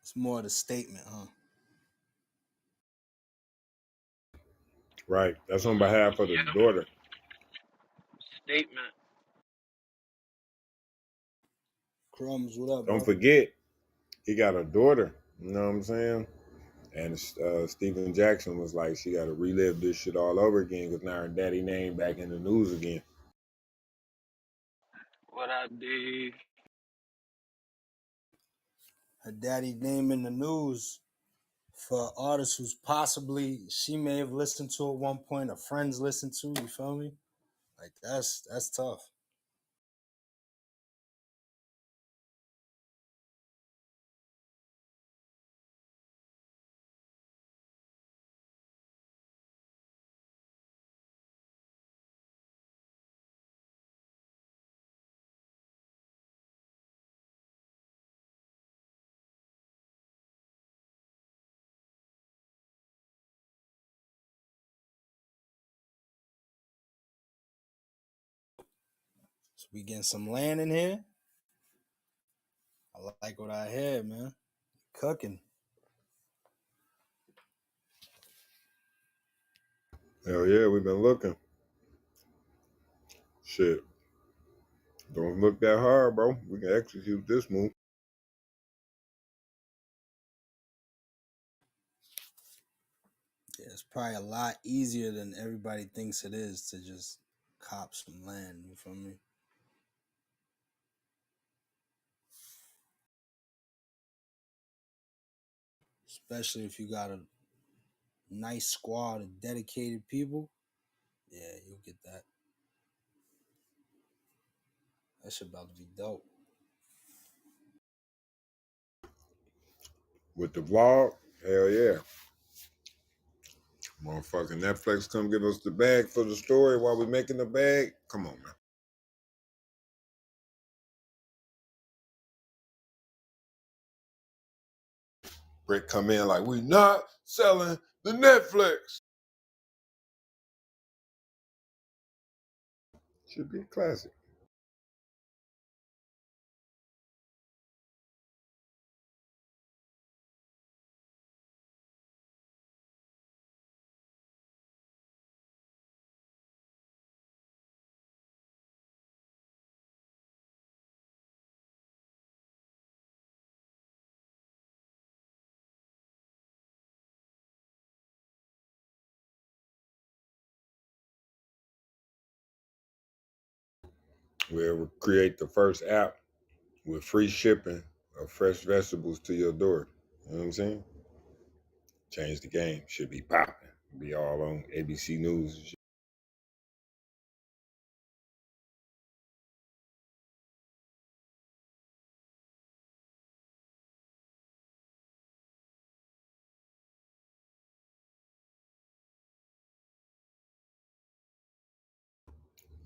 It's more the statement, huh? Right. That's on behalf of the Yep. daughter. Statement. Crumbs, what up, Don't bro? forget, he got a daughter. You know what I'm saying? And Stephen Jackson was like, she got to relive this shit all over again because now her daddy name back in the news again. What I did. Her daddy name in the news for artists who's possibly she may have listened to at one point, or friends listened to. You feel me? Like that's tough. So we getting some land in here. I like what I hear, man. Cooking. Hell yeah, we've been looking. Shit. Don't look that hard, bro. We can execute this move. Yeah, it's probably a lot easier than everybody thinks it is to just cop some land. You feel me? Especially if you got a nice squad of dedicated people. Yeah, you'll get that. That shit about to be dope. With the vlog, hell yeah. Motherfucking Netflix come give us the bag for the story while we making the bag. Come on, man. Brick come in like, we not selling the Netflix. Should be a classic. We'll create the first app with free shipping of fresh vegetables to your door. You know what I'm saying? Change the game. Should be popping. Be all on ABC News and shit.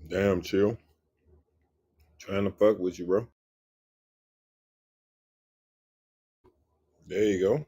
Damn, chill. Trying to fuck with you, bro. There you go.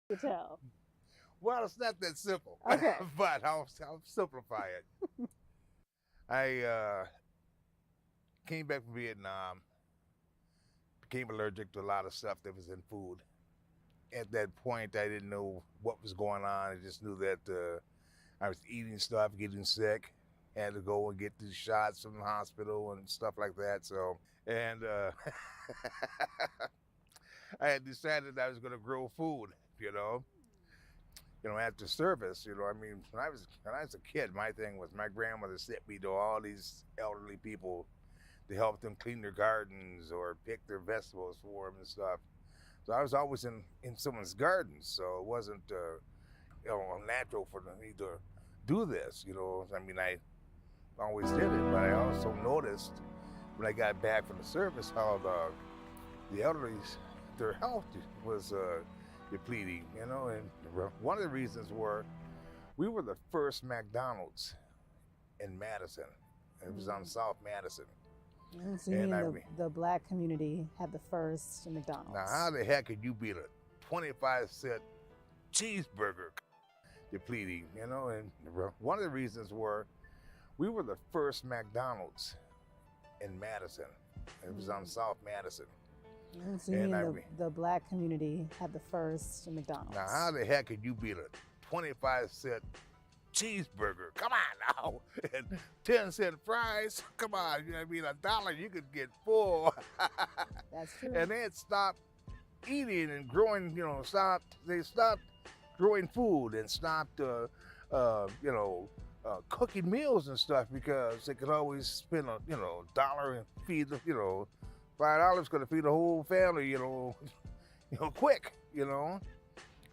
To tell. Well, it's not that simple, Okay. but I'll simplify it. I came back from Vietnam, became allergic to a lot of stuff that was in food. At that point, I didn't know what was going on. I just knew that I was eating stuff, getting sick, had to go and get these shots from the hospital and stuff like that. So, and I had decided I was going to grow food, you know. After service, I mean, when I was a kid, my thing was my grandmother sent me to all these elderly people to help them clean their gardens or pick their vegetables for them and stuff. So I was always in someone's garden, so it wasn't natural for me to do this. I mean, I always did it, but I also noticed when I got back from the service how the elderly's their health was depleting. And one of the reasons were we were the first McDonald's in Madison. It was on South Madison. So you mean the black community had the first McDonald's? Now, how the heck could you beat a 25-cent cheeseburger depleting? And one of the reasons were we were the first McDonald's in Madison. It was on South Madison. So you mean the black community had the first McDonald's? Now, how the heck could you beat a 25-cent cheeseburger? Come on now. And 10-cent fries? Come on. I mean, $1 you could get 4. That's true. And they had stopped eating and growing, they stopped growing food and stopped, cooking meals and stuff because they could always spend $1 and feed, $5 could feed the whole family, quick,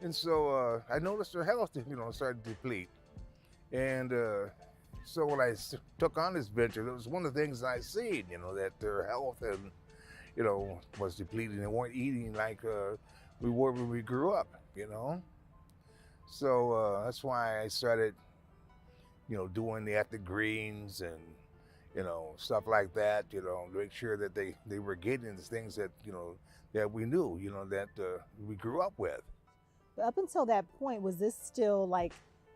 And so I noticed their health, started to deplete. And so when I took on this venture, it was one of the things I seen, that their health and, was depleting. They weren't eating like we were when we grew up, So that's why I started, doing the ethnic greens and, stuff like that, to make sure that they were getting the things that, that we knew, that we grew up with. But up until that point, was this still like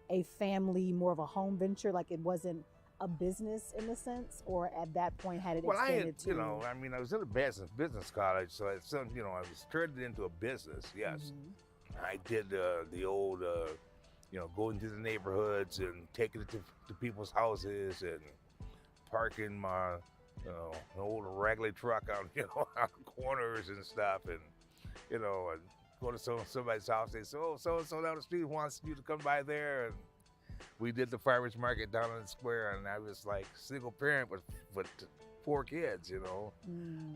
a family, more of a home venture? Like it wasn't a business in a sense, or at that point had it extended to? I was in a business college, so I was turned it into a business. Yes, I did the old, going to the neighborhoods and taking it to people's houses and parking my, an old raggedy truck on, on corners and stuff, and and go to somebody's house. They say, "Oh, so and so down the street wants you to come by there." And we did the farmers market down in the square, and I was like single parent with 4 kids,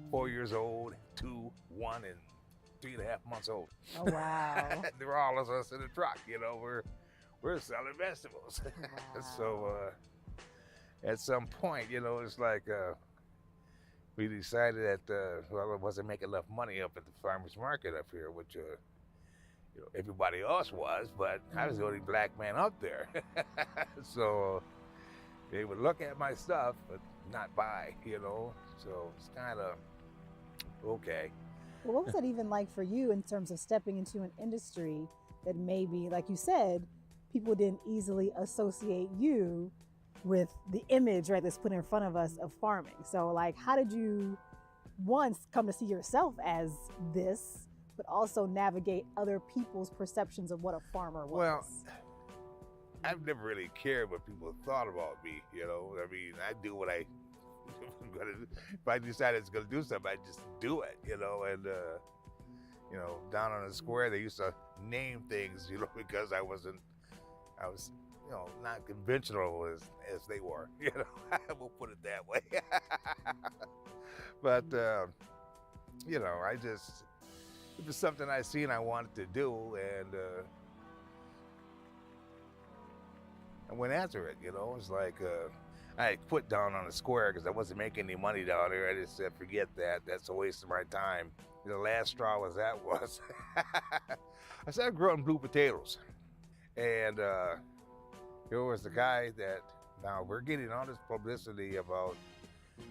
4 years old, 2, 1, and 3.5 months old. Oh wow! They were all of us in the truck, we're selling vegetables. Wow. So at some point, it's like we decided that it wasn't making enough money up at the farmers market up here, which everybody else was, but I was the only black man up there. So they would look at my stuff, but not buy, So it's kind of okay. Well, what was that even like for you in terms of stepping into an industry that maybe, like you said, people didn't easily associate you with the image, right, that's put in front of us of farming? So like, how did you once come to see yourself as this, but also navigate other people's perceptions of what a farmer was? Well, I've never really cared what people thought about me, I mean, I do what I if I decide it's gonna do something, I just do it, and down on the square they used to name things, because I was not conventional as they were, we'll put it that way. But it was something I seen I wanted to do, and I went after it. It's like I quit down on the square because I wasn't making any money down there. I just said, forget that. That's a waste of my time. The last straw was I started growing blue potatoes, and there was the guy that, now we're getting all this publicity about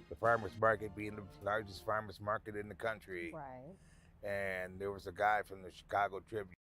the farmers market being the largest farmers market in the country. Right. And there was a guy from the Chicago Tribune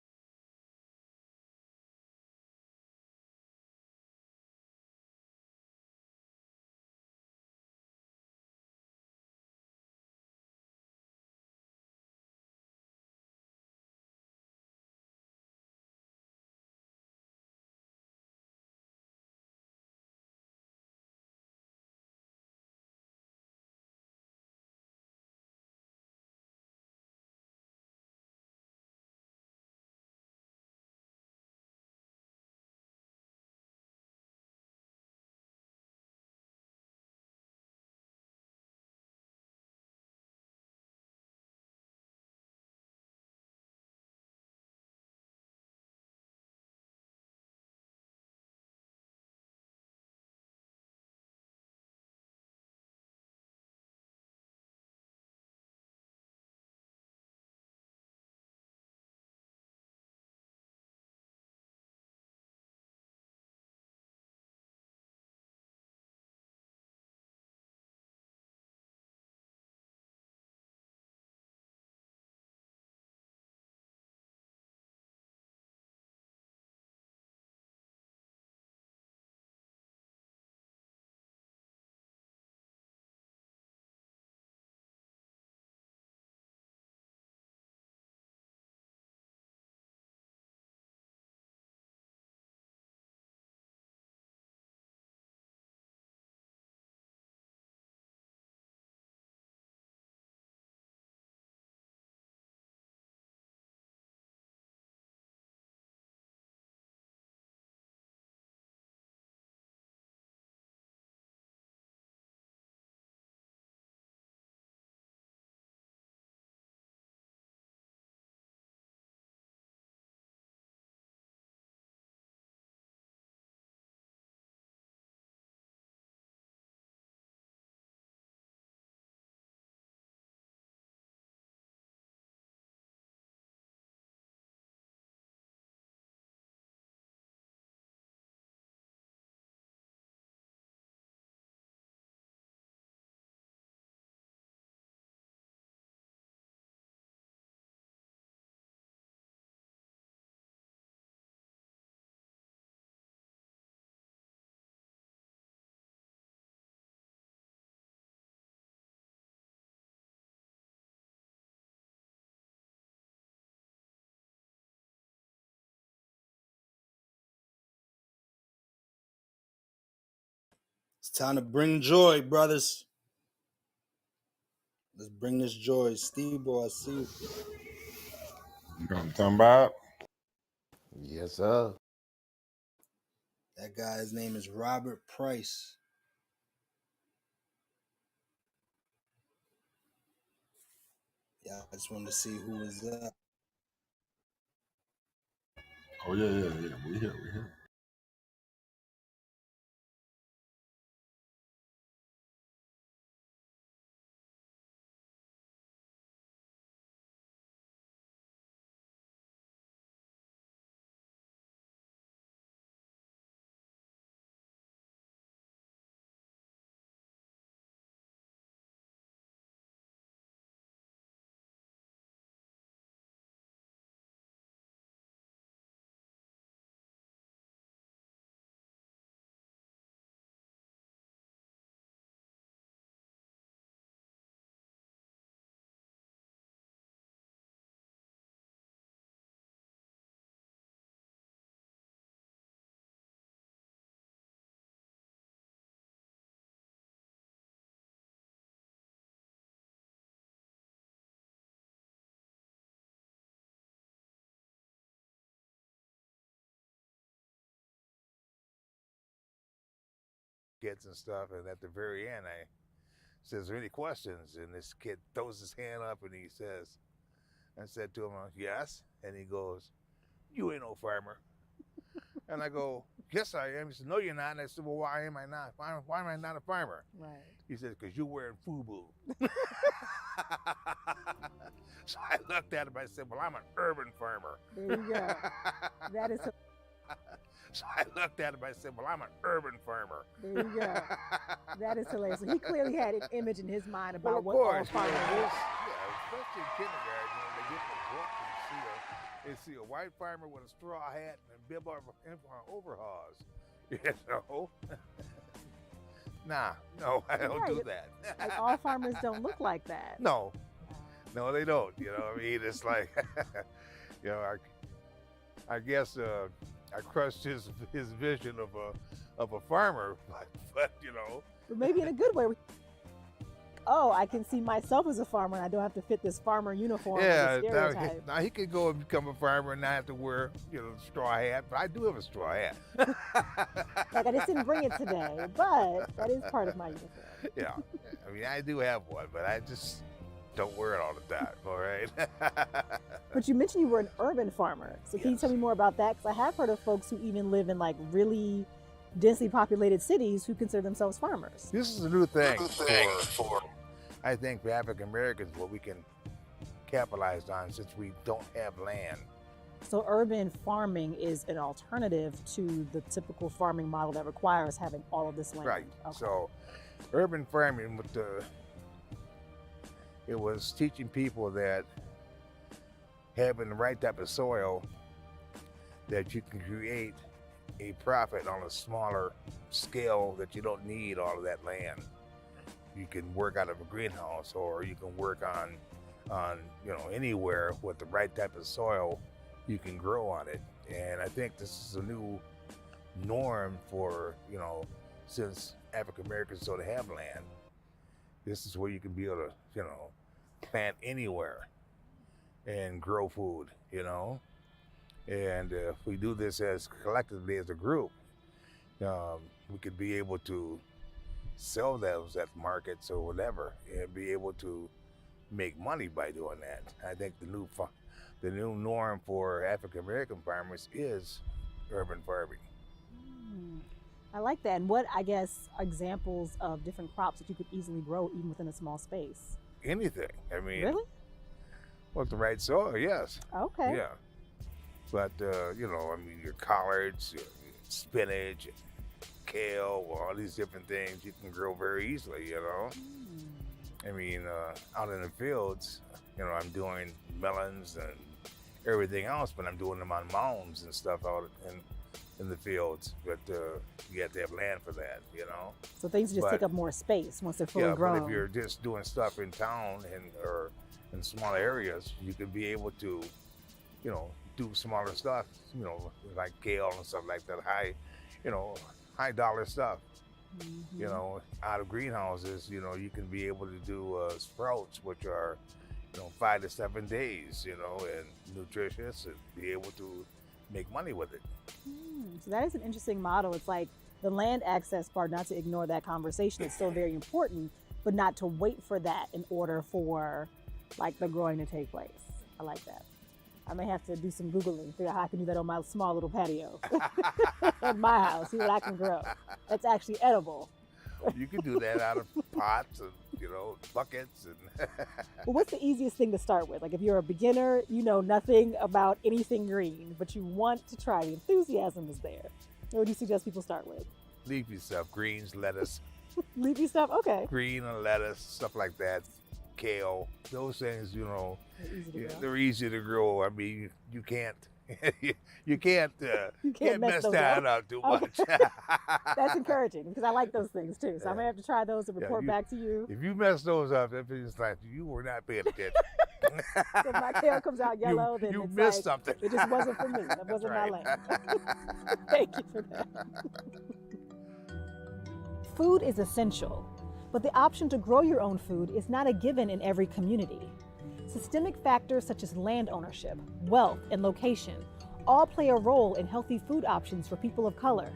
time to bring joy, brothers. Let's bring this joy. Steve boy, I see you. You know what I'm talking about? Yes, sir. That guy's name is Robert Price. Yeah, I just wanted to see who was that. Oh yeah. We here. Kids and stuff, and at the very end, I says, "Are there any questions?" And this kid throws his hand up and he says, I said to him, "Yes," and he goes, "You ain't no farmer." And I go, "Yes, I am." He said, "No, you're not." And I said, "Well, why am I not? Why am I not a farmer?" Right. He said, "Because you're wearing FUBU." So I looked at him. I said, "Well, I'm an urban farmer." There you go. That is. So I looked at him. I said, "Well, I'm an urban farmer." There you go. That is hilarious. So he clearly had an image in his mind about Well, of what all course, farmers yeah, is. especially in kindergarten, they get the book and they see a white farmer with a straw hat and a bib overalls. You know? Nah, no, I don't do that. Like all farmers don't look like that. No, they don't. You know, I mean, it's like, you know, I guess I crushed his vision of a farmer, but you know. But maybe in a good way. Oh, I can see myself as a farmer, and I don't have to fit this farmer uniform. Yeah, Stereotype. now he could go and become a farmer and not have to wear, straw hat. But I do have a straw hat. Like I just didn't bring it today, but that is part of my uniform. Yeah, I mean I do have one, but I just don't wear it all the time. All right. But you mentioned you were an urban farmer, so can you tell me more about that? Because I have heard of folks who even live in like really densely populated cities who consider themselves farmers. This is a new thing for I think for African Americans, what we can capitalize on since we don't have land. So urban farming is an alternative to the typical farming model that requires having all of this land. Right. Okay. So urban farming it was teaching people that having the right type of soil, that you can create a profit on a smaller scale, that you don't need all of that land. You can work out of a greenhouse, or you can work on anywhere with the right type of soil, you can grow on it. And I think this is a new norm for, since African Americans don't have land, this is where you can be able to, plant anywhere and grow food, And if we do this as collectively as a group, we could be able to sell those at markets or whatever, and be able to make money by doing that. I think the new norm for African American farmers is urban farming. I like that. And what, I guess, examples of different crops that you could easily grow even within a small space? Anything. I mean, really? With the right soil, yes. Okay. Yeah. But your collards, your spinach, kale, all these different things you can grow very easily, I mean, out in the fields, I'm doing melons and everything else, but I'm doing them on mounds and stuff out in the fields. But you have to have land for that, So things just take up more space once they're fully grown. But if you're just doing stuff in town or in smaller areas, you could be able to, do smaller stuff, like kale and stuff like that, high dollar stuff. You Mm-hmm. know, out of greenhouses, you can be able to do sprouts, which are 5 to 7 days, and nutritious, and be able to make money with it. So that is an interesting model. It's like the land access part, not to ignore that conversation, it's still very important, but not to wait for that in order for like the growing to take place. I like that. I may have to do some Googling, figure out how I can do that on my small little patio at my house, see what I can grow. That's actually edible. You can do that out of pots and buckets and Well, what's the easiest thing to start with? Like if you're a beginner, you know nothing about anything green, but you want to try, the enthusiasm is there. What would you suggest people start with? leafy stuff, greens, lettuce, Leafy stuff? Okay. green and lettuce, stuff like that, kale. Those things, They're easy to grow. they're easy to grow. I mean, you can't you can't You can't can't mess mess those that up. up too Okay. much. That's encouraging because I like those things too. So I Yeah. may have to try those and Yeah, report back to you. if you mess those up, that means like you were not paying attention. So if my kale comes out yellow, then you it's missed like something. it just wasn't for me. That That's wasn't right. my land. Thank you for that. Food is essential, but the option to grow your own food is not a given in every community. Systemic factors such as land ownership, wealth, and location all play a role in healthy food options for people of color,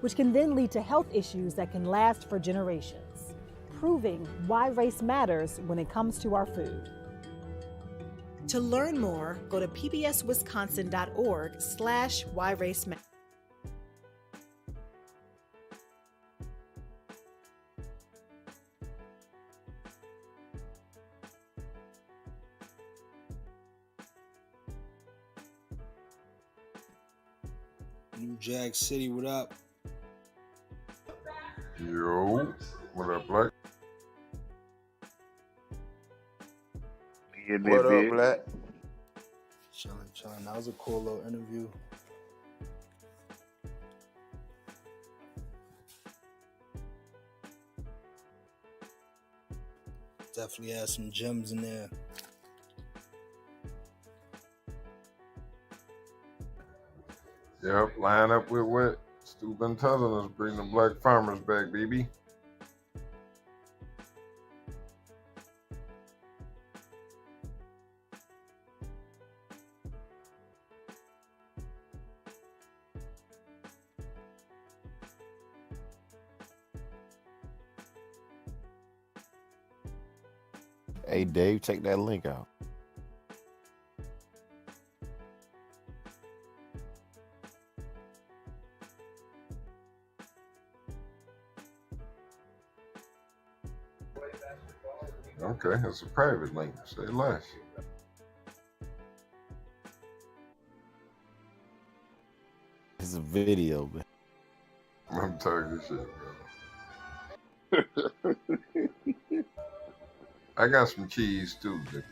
which can then lead to health issues that can last for generations, proving why race matters when it comes to our food. To learn more, go to pbswisconsin.org/whyRaceMatters. New Jack City, what up? Yo, what up, Black? What up, Black? Chilling. That was a cool little interview. Definitely had some gems in there. Yep, line up with what Stu been telling us, bring the black farmers back, baby. Hey, Dave, check that link out. Okay, it's a private link. Say less. It's a video, man. I'm tired of this shit, bro. I got some cheese too, dude.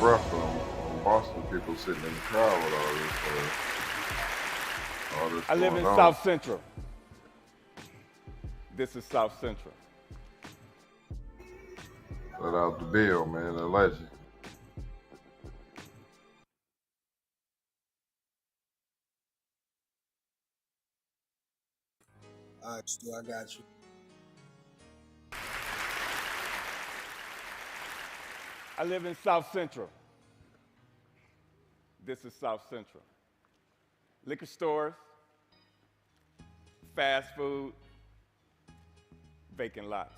Breath on Boston people sitting in the crowd with all this I live in going on. South Central. This is South Central. Let out the bill, man, a legend. All right, Stu, I got you. I live in South Central. This is South Central. Liquor stores, fast food, vacant lots.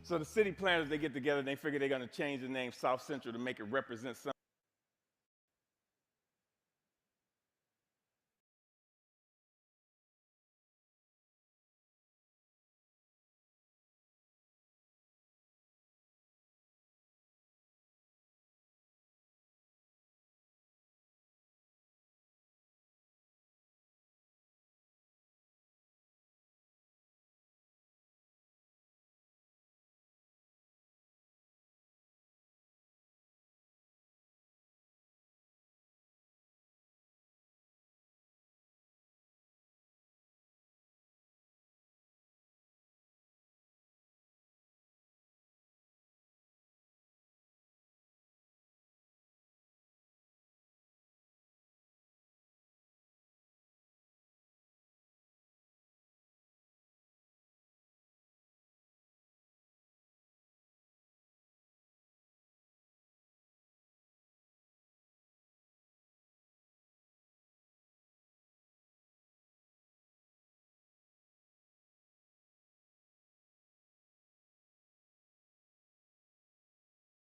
So the city planners, they get together and they figure they're gonna change the name South Central to make it represent something.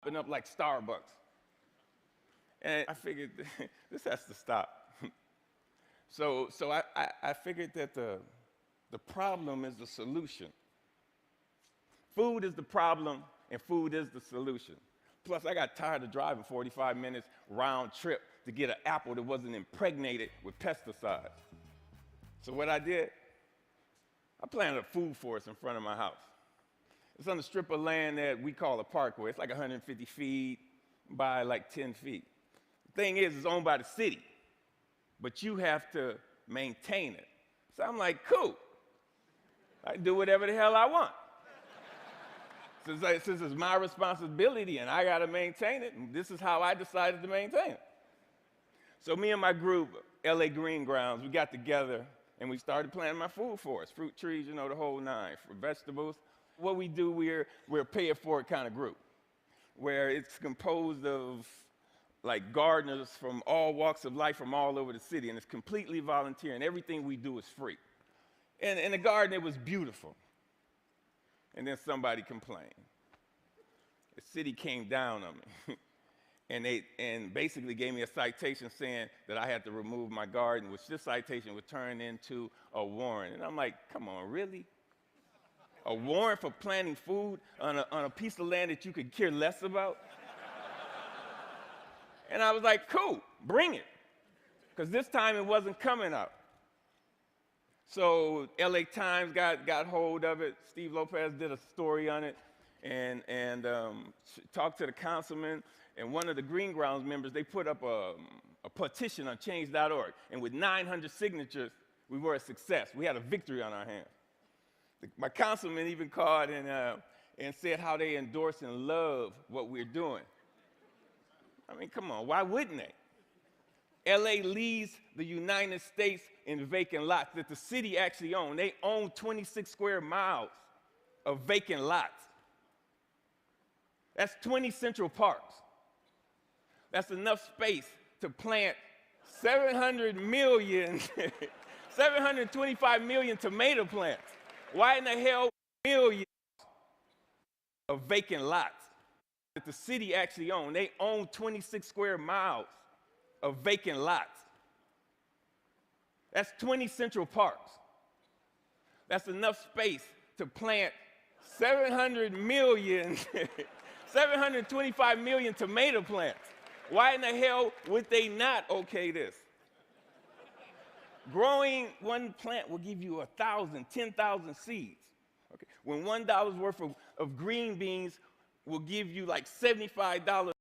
popping up like Starbucks. And I figured this has to stop. So I figured that the problem is the solution. Food is the problem, and food is the solution. Plus, I got tired of driving 45 minutes round trip to get an apple that wasn't impregnated with pesticides. So what I did, I planted a food forest in front of my house. It's on a strip of land that we call a parkway. It's like 150 feet by like 10 feet. The thing is, it's owned by the city, but you have to maintain it. So I'm like, cool. I can do whatever the hell I want. Since it's my responsibility and I got to maintain it, and this is how I decided to maintain it. So me and my group, LA Green Grounds, we got together and we started planting my food forest, fruit trees, you know, the whole nine, for vegetables. What we do, we're a pay-it-forward kind of group, where it's composed of like gardeners from all walks of life from all over the city, and it's completely volunteer, and everything we do is free. And in the garden, it was beautiful. And then somebody complained. The city came down on me and basically gave me a citation saying that I had to remove my garden, which this citation would turn into a warrant. And I'm like, come on, really? A warrant for planting food on a piece of land that you could care less about? And I was like, cool, bring it. Because this time it wasn't coming out. So LA Times got hold of it. Steve Lopez did a story on it and talked to the councilman. And one of the Green Grounds members, they put up a petition on change.org. And with 900 signatures, we were a success. We had a victory on our hands. My councilman even called and said how they endorse and love what we're doing. I mean, come on, why wouldn't they? LA leads the United States in vacant lots that the city actually owns. They own 26 square miles of vacant lots. That's 20 Central Parks. That's enough space to plant 700 million, 725 million tomato plants. Why in the hell millions of vacant lots that the city actually owns? They own 26 square miles of vacant lots. That's 20 Central Parks. That's enough space to plant 700 million, 725 million tomato plants. Why in the hell would they not okay this? Growing one plant will give you 1,000, 10,000 seeds. Okay? When $1 worth of green beans will give you like $75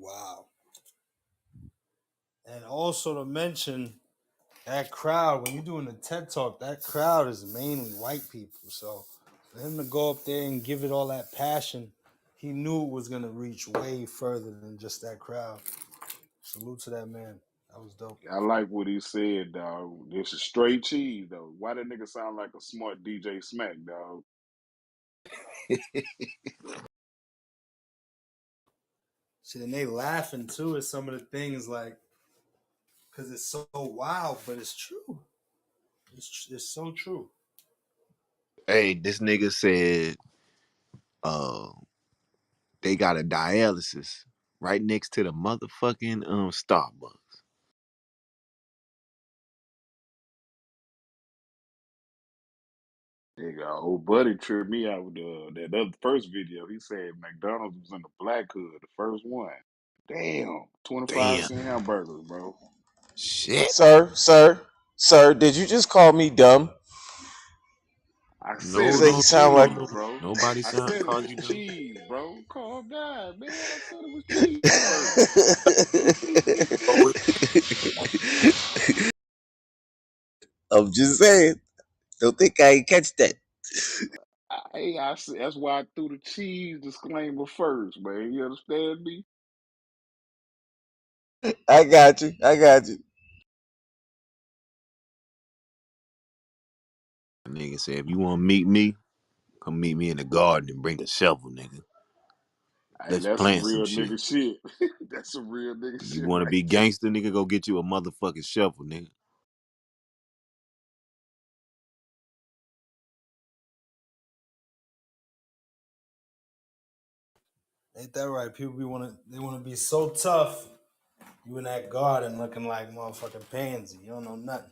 Wow. And also to mention that crowd, when you're doing a TED talk, that crowd is mainly white people. So for him to go up there and give it all that passion, he knew it was gonna reach way further than just that crowd. Salute to that man. That was dope. I like what he said, dog. This is straight cheese, though. Why that nigga sound like a smart DJ Smack, dog? Shit, and they laughing too at some of the things like, because it's so wild, but it's true. It's so true. Hey, this nigga said uh they got a dialysis right next to the motherfucking Starbucks. Nigga, old buddy tripped me out with that other first video. He said McDonald's was in the black hood, the first one. Damn, 25 Damn. cent hamburgers, bro. Shit. Sir, did you just call me dumb? I You said No, it was say you no, no, sound no, like cheese, no. bro. Nobody I sound said it called was you dumb. cheese, bro. Calm down, man. I said it was cheeseburger. Oh, I'm just saying. Don't think I ain't catch that. I said, that's why I threw the cheese disclaimer first, man. You understand me? I got you. I got you. nigga said, if you want to meet me, come meet me in the garden and bring a shovel, nigga. Hey, Let's that's some plant some real shit. nigga shit. That's some real nigga You shit want to right be there. gangster, nigga? Go get you a motherfucking shovel, nigga. Ain't that right? People they wanna be so tough. You in that garden looking like motherfucking pansy. You don't know nothing.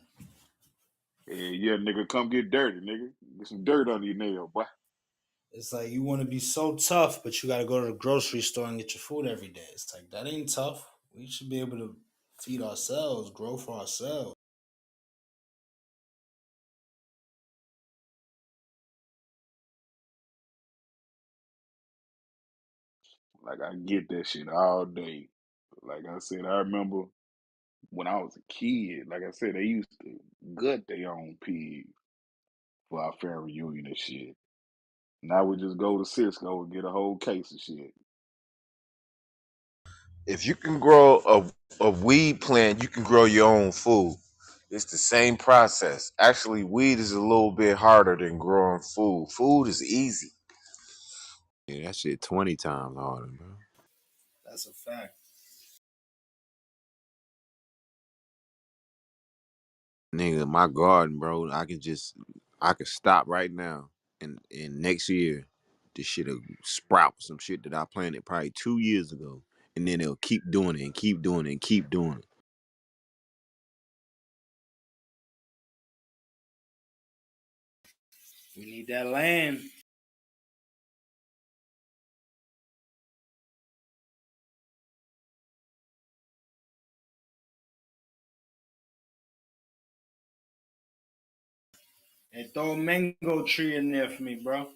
Yeah, nigga, come get dirty, nigga. Get some dirt under your nail, boy. It's like you want to be so tough, but you got to go to the grocery store and get your food every day. It's like that ain't tough. We should be able to feed ourselves, grow for ourselves. Like I get that shit all day. Like I said, I remember when I was a kid, like I said, they used to gut their own pig for our family reunion and shit. Now we just go to Cisco and get a whole case of shit. If you can grow a weed plant, you can grow your own food. It's the same process. Actually, weed is a little bit harder than growing food. Food is easy. Yeah, that shit 20 times harder, bro. That's a fact. Nigga, my garden, bro, I could stop right now and next year this shit'll sprout some shit that I planted probably 2 years ago. And then it'll keep doing it and keep doing it and keep doing it. We need that land. And throw a mango tree in there for me, bro.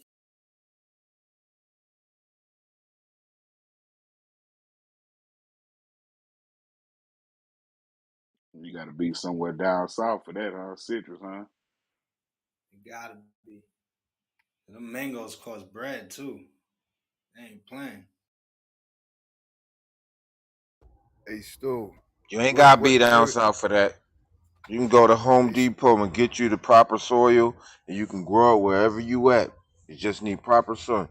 You gotta be somewhere down south for that, huh? Citrus, huh? You gotta be. And them mangoes cost bread too. They ain't playing. Hey, Stu, You ain't gotta be down where, south for that. You can go to Home hey, Depot and get you the proper soil, and you can grow it wherever you at. You just need proper soil.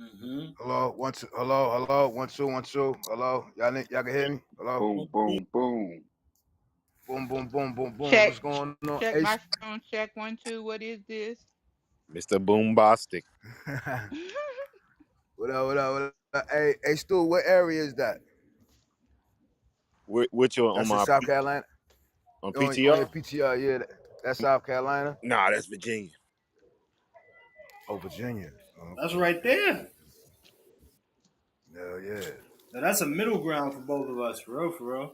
Mm-hmm. hello, one, two, hello, 1 2 1 2, hello, y'all can hear me? Hello, Boom, boom, boom. boom, boom, boom, boom, boom. Check, What's going on? check Hey, my phone. Check 1 2. What is this? Mr. Boombastic. what up, what up, what up? Hey, Stu, what area is that? Which one on That's in my South Carolina. on On your PTR? PTR, yeah, that's South Carolina. Nah, that's Virginia. Oh, Virginia. That's Okay, right okay, there. hell yeah. Now that's a middle ground for both of us, for real, for real.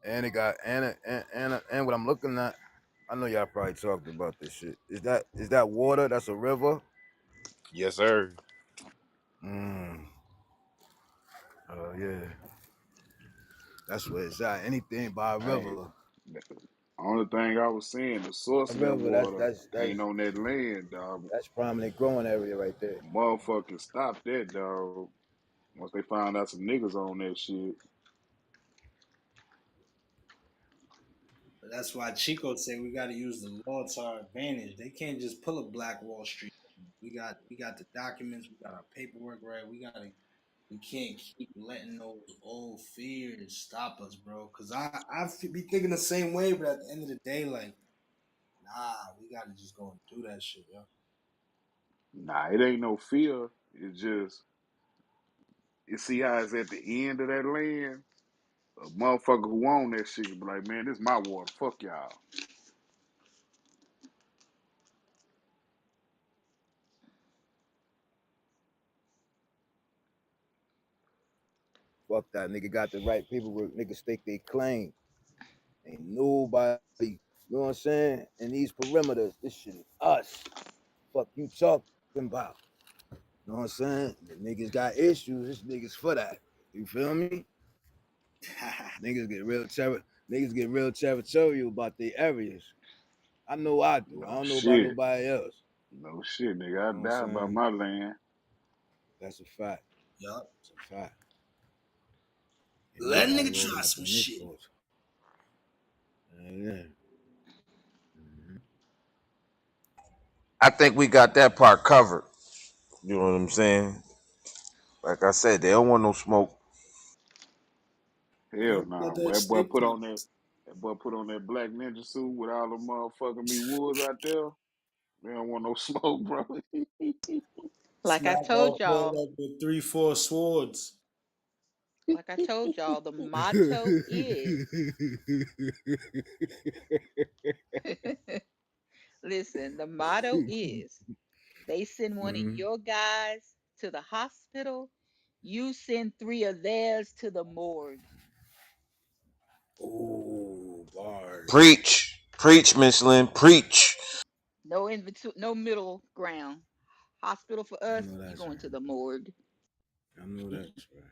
And it got and what I'm looking at. I know y'all probably talked about this shit. Is that water? That's a river. Yes, sir. Mm. Yeah, that's where it's at. Anything by a Hey, river, the only thing I was saying, the a source of that river. That's water that's ain't that's on that land, dog. that's prominent growing area right there. Motherfuckers stop that, dog. Once they found out some niggas on that shit. But that's why Chico said we got to use the law to our advantage. They can't just pull a Black Wall Street. We got the documents. We got our paperwork right. We can't keep letting those old fears stop us, bro. Cause be thinking the same way, but at the end of the day, like, nah, we gotta just go and do that shit, yo. Nah, it ain't no fear. It's just you see how it's at the end of that land. A motherfucker who own that shit can be like, man, this is my water. Fuck y'all. Fuck that nigga got the right paperwork. Nigga stake they claim. Ain't nobody, you know what I'm saying? In these perimeters, this shit is us. Fuck you talking about. You know what I'm saying? The niggas got issues. This niggas for that. You feel me? niggas get real niggas get real territorial about their areas. I know I do. I No don't know about shit. nobody else. No shit, nigga. I You know what I'm die about saying? my land. That's a fact. Yup. It's a fact. Ain't Let a nobody nigga rolling try up some on this shit. torch. Yeah. Mm-hmm. I think we got that part covered. You know what I'm saying? Like I said, they don't want no smoke. Hell Yup. Got nah. that That boy steak put time. on that boy put on that black ninja suit with all the motherfucking me woods out there. They don't want no smoke, bro. Like I Smack told all pulled y'all, up with 3, 4 swords. like I told y'all, the motto is listen, the motto is they send one of mm-hmm. your guys to the hospital, you send three of theirs to the morgue. Oh, bars. Preach, preach, Miss Lynn, preach. No in between, no middle ground. Hospital for I us, know you that's going to right. the morgue. I know that's right.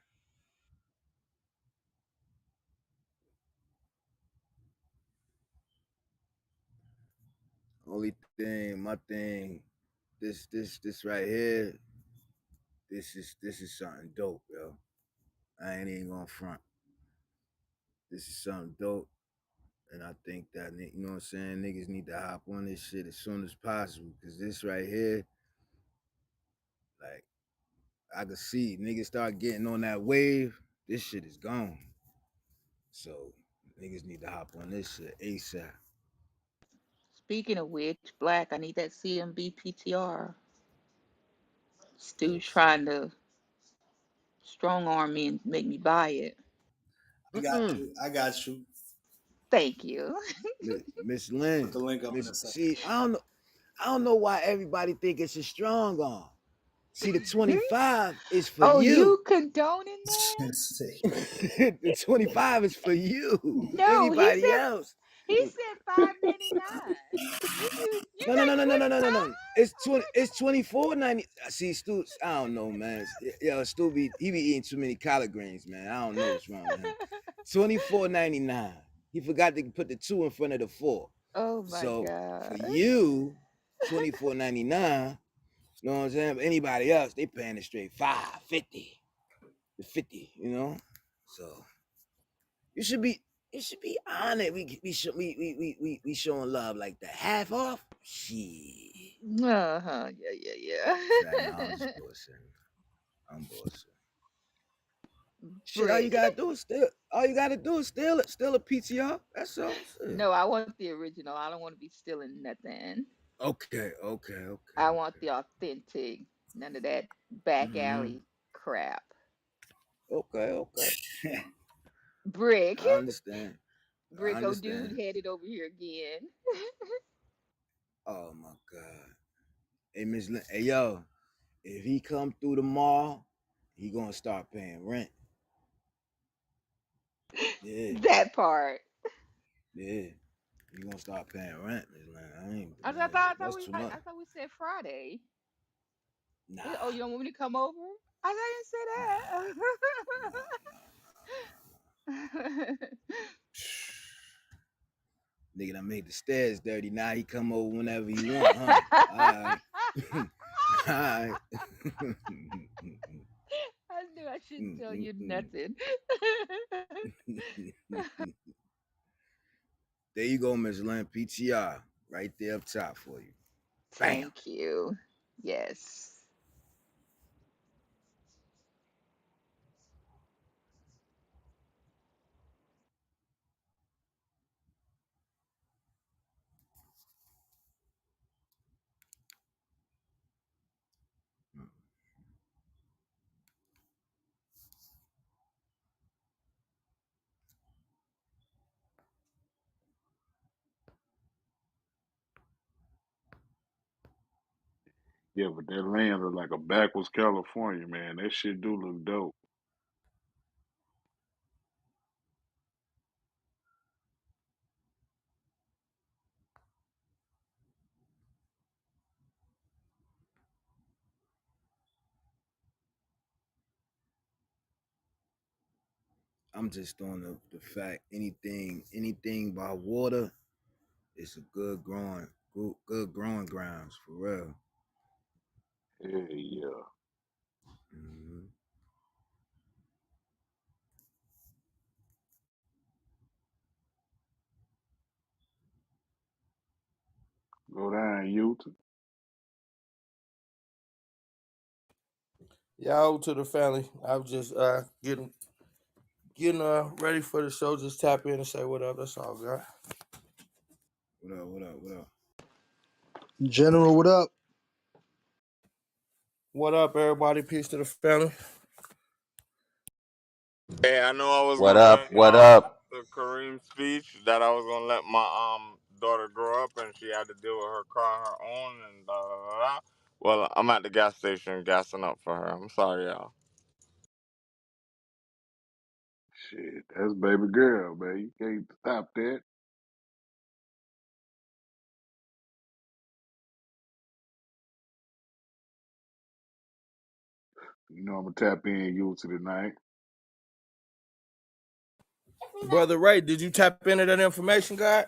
Only thing, my thing, this right here, this is something dope, yo. I ain't even gonna front. This is something dope. And I think that, you know what I'm saying, niggas need to hop on this shit as soon as possible. Cause this right here, like, I could see niggas start getting on that wave, this shit is gone. So niggas need to hop on this shit ASAP. Speaking of which, Black, I need that C.M.B. PTR. Yo, Stu's son. trying to strong arm me and make me buy it. I got Mm-mm. you. I got you. Thank you. Miss Put Lynn, the link up in Miss, a second. see, I don't know why everybody think it's a strong arm. See, the 25 is for Oh, you. you condoning that? the 25 is for you. No, Anybody else? he said 5.99. You No, no, got no, no, no, no, no, no, 25? no. It's Oh 20. It's 24.90. See, Stu. I don't know, man. Yo, Stu he be eating too many collard greens, man. I don't know what's wrong with him. my god. 24.99. He forgot to put the two in front of the four. Oh my So for god. you, 24.99. You know what I'm saying? But anybody else, they paying it straight 5.50 to 50. You know. So you should be. You should be honored. We showing love like that. Half off. Shit. Uh-huh. Yeah, Fat. No, I'm yeah. just bullshitting. I'm bullshitting. Shit, all you Brick. gotta do is steal. All you gotta do is steal it. Steal a PTR. That's all. Shit. No, I want the original. I don't want to be stealing nothing. Okay, okay, okay, I want okay. the authentic. None of that back Mm-hmm. alley crap. Okay, okay. Brick. I understand. I Brick, oh dude understand. headed over here again. Oh my god. Hey, Miss Lynn. Hey, yo. If he come through the mall, he gonna start paying rent. Yeah, That part. yeah. He gonna start paying rent, Miss Lynn. I ain't I man. thought I thought That's we too I, much. I thought we said Friday. Nah, Oh, you don't want me to come over? I didn't say nah, that. nah. Nigga done made the stairs dirty. Now he come over whenever he want, huh? All right. All right. I knew I shouldn't tell you nothing. There you go, Miss Lynn. PTR. Right there up top for you. Bam. Thank you. Yes. Yeah, but that land look like a backwards California, man. That shit do look dope. I'm just on the fact anything by water, it's a good growing grounds for real. Yeah, yeah. Hmm. Go down Utah. Yo to the family. I was just getting ready for the show. Just tap in and say what up. That's all, God. What up? What up? What up? General, what up? What up, everybody? Peace to the family. Hey, I know I was What gonna up? let What up? the Kareem speech that I was gonna let my daughter grow up and she had to deal with her car on her own and da da da. Da. Well, I'm at the gas station gassing up for her. I'm sorry, y'all. Shit, that's baby girl, man. You can't stop that. You know I'm gonna tap in Utah tonight. Brother Ray, did you tap into that information, God?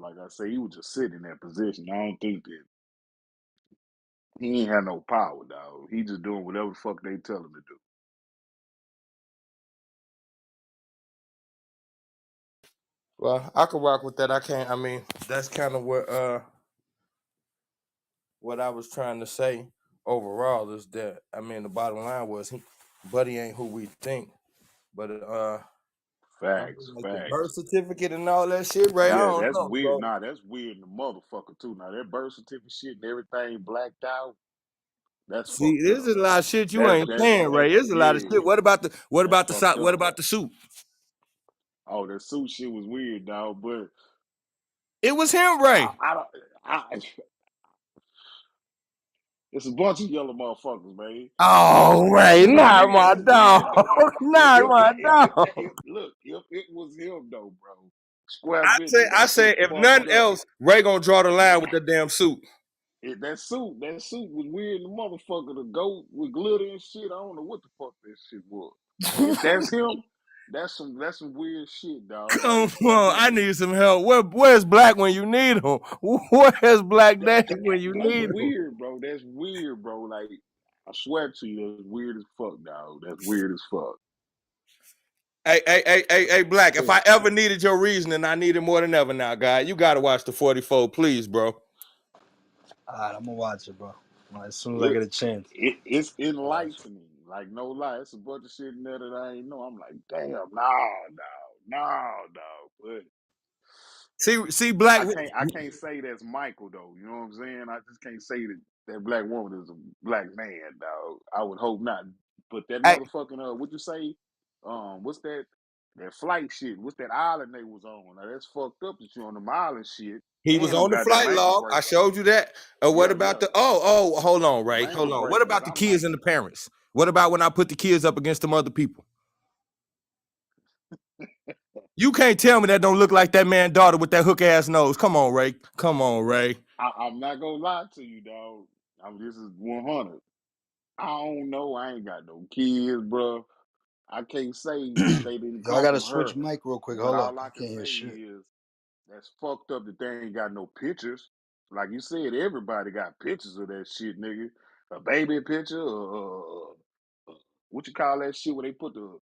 Like I say, he was just sitting in that position. I don't think that he ain't had no power, dog. He just doing whatever the fuck they tell him to do. Well, I can rock with that. I can't. I mean, that's kind of what I was trying to say overall is that I mean the bottom line was Buddy ain't who we think, but I mean, Facts, like the birth facts. certificate and all that shit, Ray. I Yeah, don't that's know, weird. bro. Nah, that's weird in the motherfucker too. Now that birth certificate shit and everything blacked out, that's See, fucked there's up. a lot of shit you That's ain't that's saying, that Ray. There's a lot of yeah, shit. What about the that's fucked what up. about the suit? Oh, that suit shit was weird, dog. But It was him, Ray. I don't. It's a bunch of yellow motherfuckers, man. Oh, Ray, But not nigga, my it's dog. weird though. Not my dog. Look, if it was him though, bro, square business, I that say shit if fucked nothing up. else, Ray gonna draw the line with the damn suit. That suit was weird. The motherfucker, the goat with glitter and shit. I don't know what the fuck that shit was. If that's him, that's some weird shit, dog. Like Come square on, I business. need some help. Where's Black when you need him? Where's Black That, Daddy that when you that's need him? weird, bro. That's weird, bro. Like I swear to you, that's weird as fuck, dog. That's weird as fuck. Hey, Black. If I ever needed your reasoning, I need it more than ever now, guy. You gotta watch the 44, please, bro. All right, I'm gonna watch it, bro. As soon as I Look, get a chance, it's I'll watch it. enlightening. Like no lie, it's a bunch of shit in there that I ain't know. I'm like, damn, no. But See, Black. I can't say that's Michael though. You know what I'm saying? I just can't say that black woman is a black man, dog. I would hope not. But that Hey, motherfucking what you say? What's that flight shit? What's that island they was on? Now that's fucked up that you on them island shit he was and them on the goddamn flight ankle log. I bracelet. showed you that. What Yeah, about yeah. the? Hold on, Them Ray. Hold ankle on. What bracelets. about the I'm like, kids and the parents? What about when I put the kids up against them other people? You can't tell me that don't look like that man daughter with that hook ass nose. Come on, Ray. Come on, Ray. I'm not gonna lie to you, dog. This is 100. I don't know. I ain't got no kids, bro. I can't say that they didn't Yo, I come gotta from switch her, mic real quick. but Hold up, all I I can can't hear say shit. is that's fucked up that they ain't got no pictures. Like you said, everybody got pictures of that shit, nigga. A baby picture, what you call that shit where they put the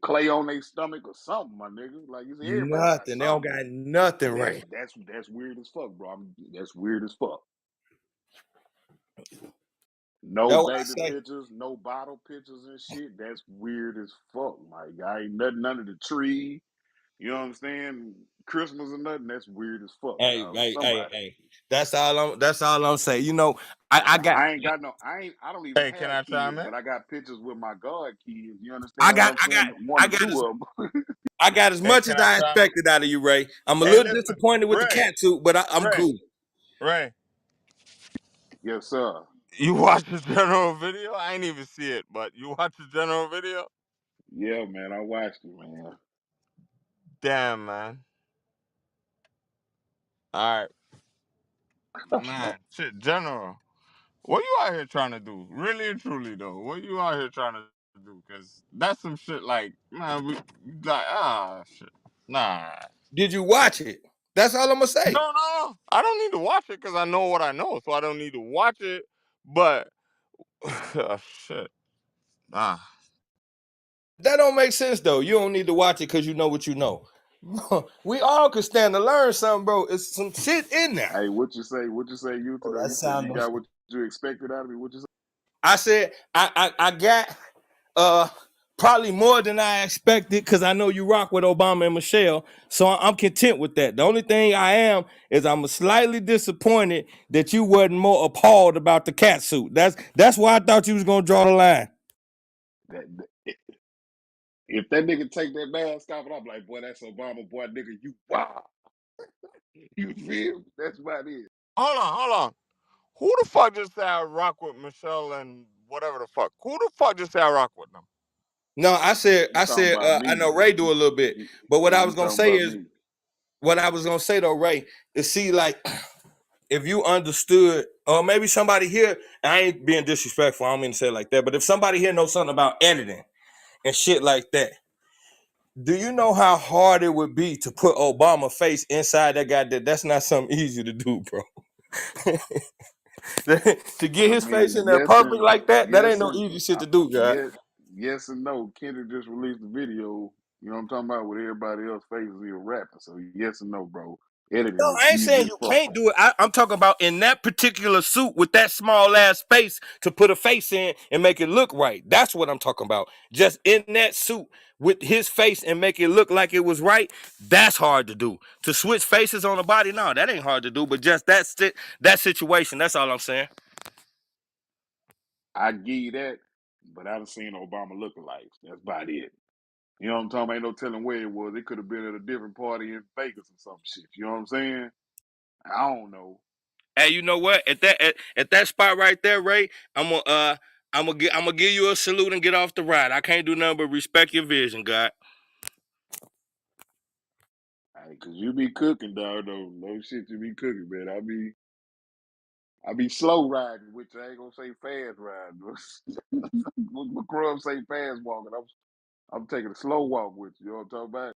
clay on their stomach or something, my nigga. Like you said, everybody got Nothing. They don't something. got nothing, That's Ray. that's that's weird as fuck, bro. That's weird as fuck. No That's what baby I say. pictures, no bottle pictures and shit. That's weird as fuck. Like I ain't nothing under the tree. You know what I'm saying? Christmas or nothing. That's weird as fuck, dog. Somebody. Hey. That's all I'm saying. You know, I Now got I ain't got no. I don't even Hey, can have I kids, chime in? but I got pictures with my god kids. You I understand what got I'm I got saying? One I or got two as of them. I got as Hey, much can as I I chime in? expected out of you, Ray. I'm a Hey, little listen, disappointed with the Ray, cat suit, but I'm Ray, cool. Ray. Yes, sir. You watch the general video? I ain't even see it, but you watch the general video? Yeah, man. I watched it, man. Damn, man. All right, man. Shit, general. What you out here trying to do? Really and truly, though. What you out here trying to do? Because that's some shit like, man, shit. Nah. Did you watch it? That's all I'm gonna say. No. I don't need to watch it because I know what I know, so I don't need to watch it. But, shit. Nah. That don't make sense though. You don't need to watch it because you know what you know. We all could stand to learn something, bro. It's some shit in there. Hey, what you say? What you say? You Oh, today? that You said you sound. got what you expected out of me. What you say? I said I got uh probably more than I expected because I know you rock with Obama and Michelle, so I'm content with that. The only thing I am is I'm slightly disappointed that you wasn't more appalled about the cat suit. That's why I thought you was gonna draw the line. That, if that nigga take that mask off, and I'm like, boy, that's Obama, boy, nigga, you wow. You feel me? That's about it. Hold on. Who the fuck just said I rock with Michelle and whatever the fuck? Who the fuck just said I rock with them? No, He talking about I me. know Ray do a little bit, but what Yeah, I he was gonna talking say about is me. what I was gonna say though, Ray, is see like if you understood, or maybe somebody here, I ain't being disrespectful, I don't mean to say it like that, but if somebody here knows something about editing and shit like that, Do you know how hard it would be to put Obama face inside that guy? That's not something easy to do, bro. To get I his face mean, in there perfect like that ain't yes no and easy shit to do, guy. yes, yes and no. Kendrick just released a video. You know what I'm talking about? With everybody else faces he a rapper. So yes and no, bro. No, Editing is I ain't easy saying as you fuck. can't do it. I'm talking about in that particular suit with that small ass space to put a face in and make it look right. That's what I'm talking about. Just in that suit with his face and make it look like it was right. That's hard to do. To switch faces on a body, no, that ain't hard to do. But just that situation. That's all I'm saying. I give you that, but I done seen Obama lookalikes. That's about it. You know what I'm talking about? Ain't no telling where it was. It could have been at a different party in Vegas or some shit. You know what I'm saying? I don't know. Hey, you know what? At that spot right there, Ray, I'm gonna give you a salute and get off the ride. I can't do nothing but respect your vision, God. Hey, cause you be cooking, dog. No shit you be cooking, man. I be slow riding, which I ain't gonna say fast riding. What Crumb say fast walking. I'm taking a slow walk with you. You know what I'm talking about?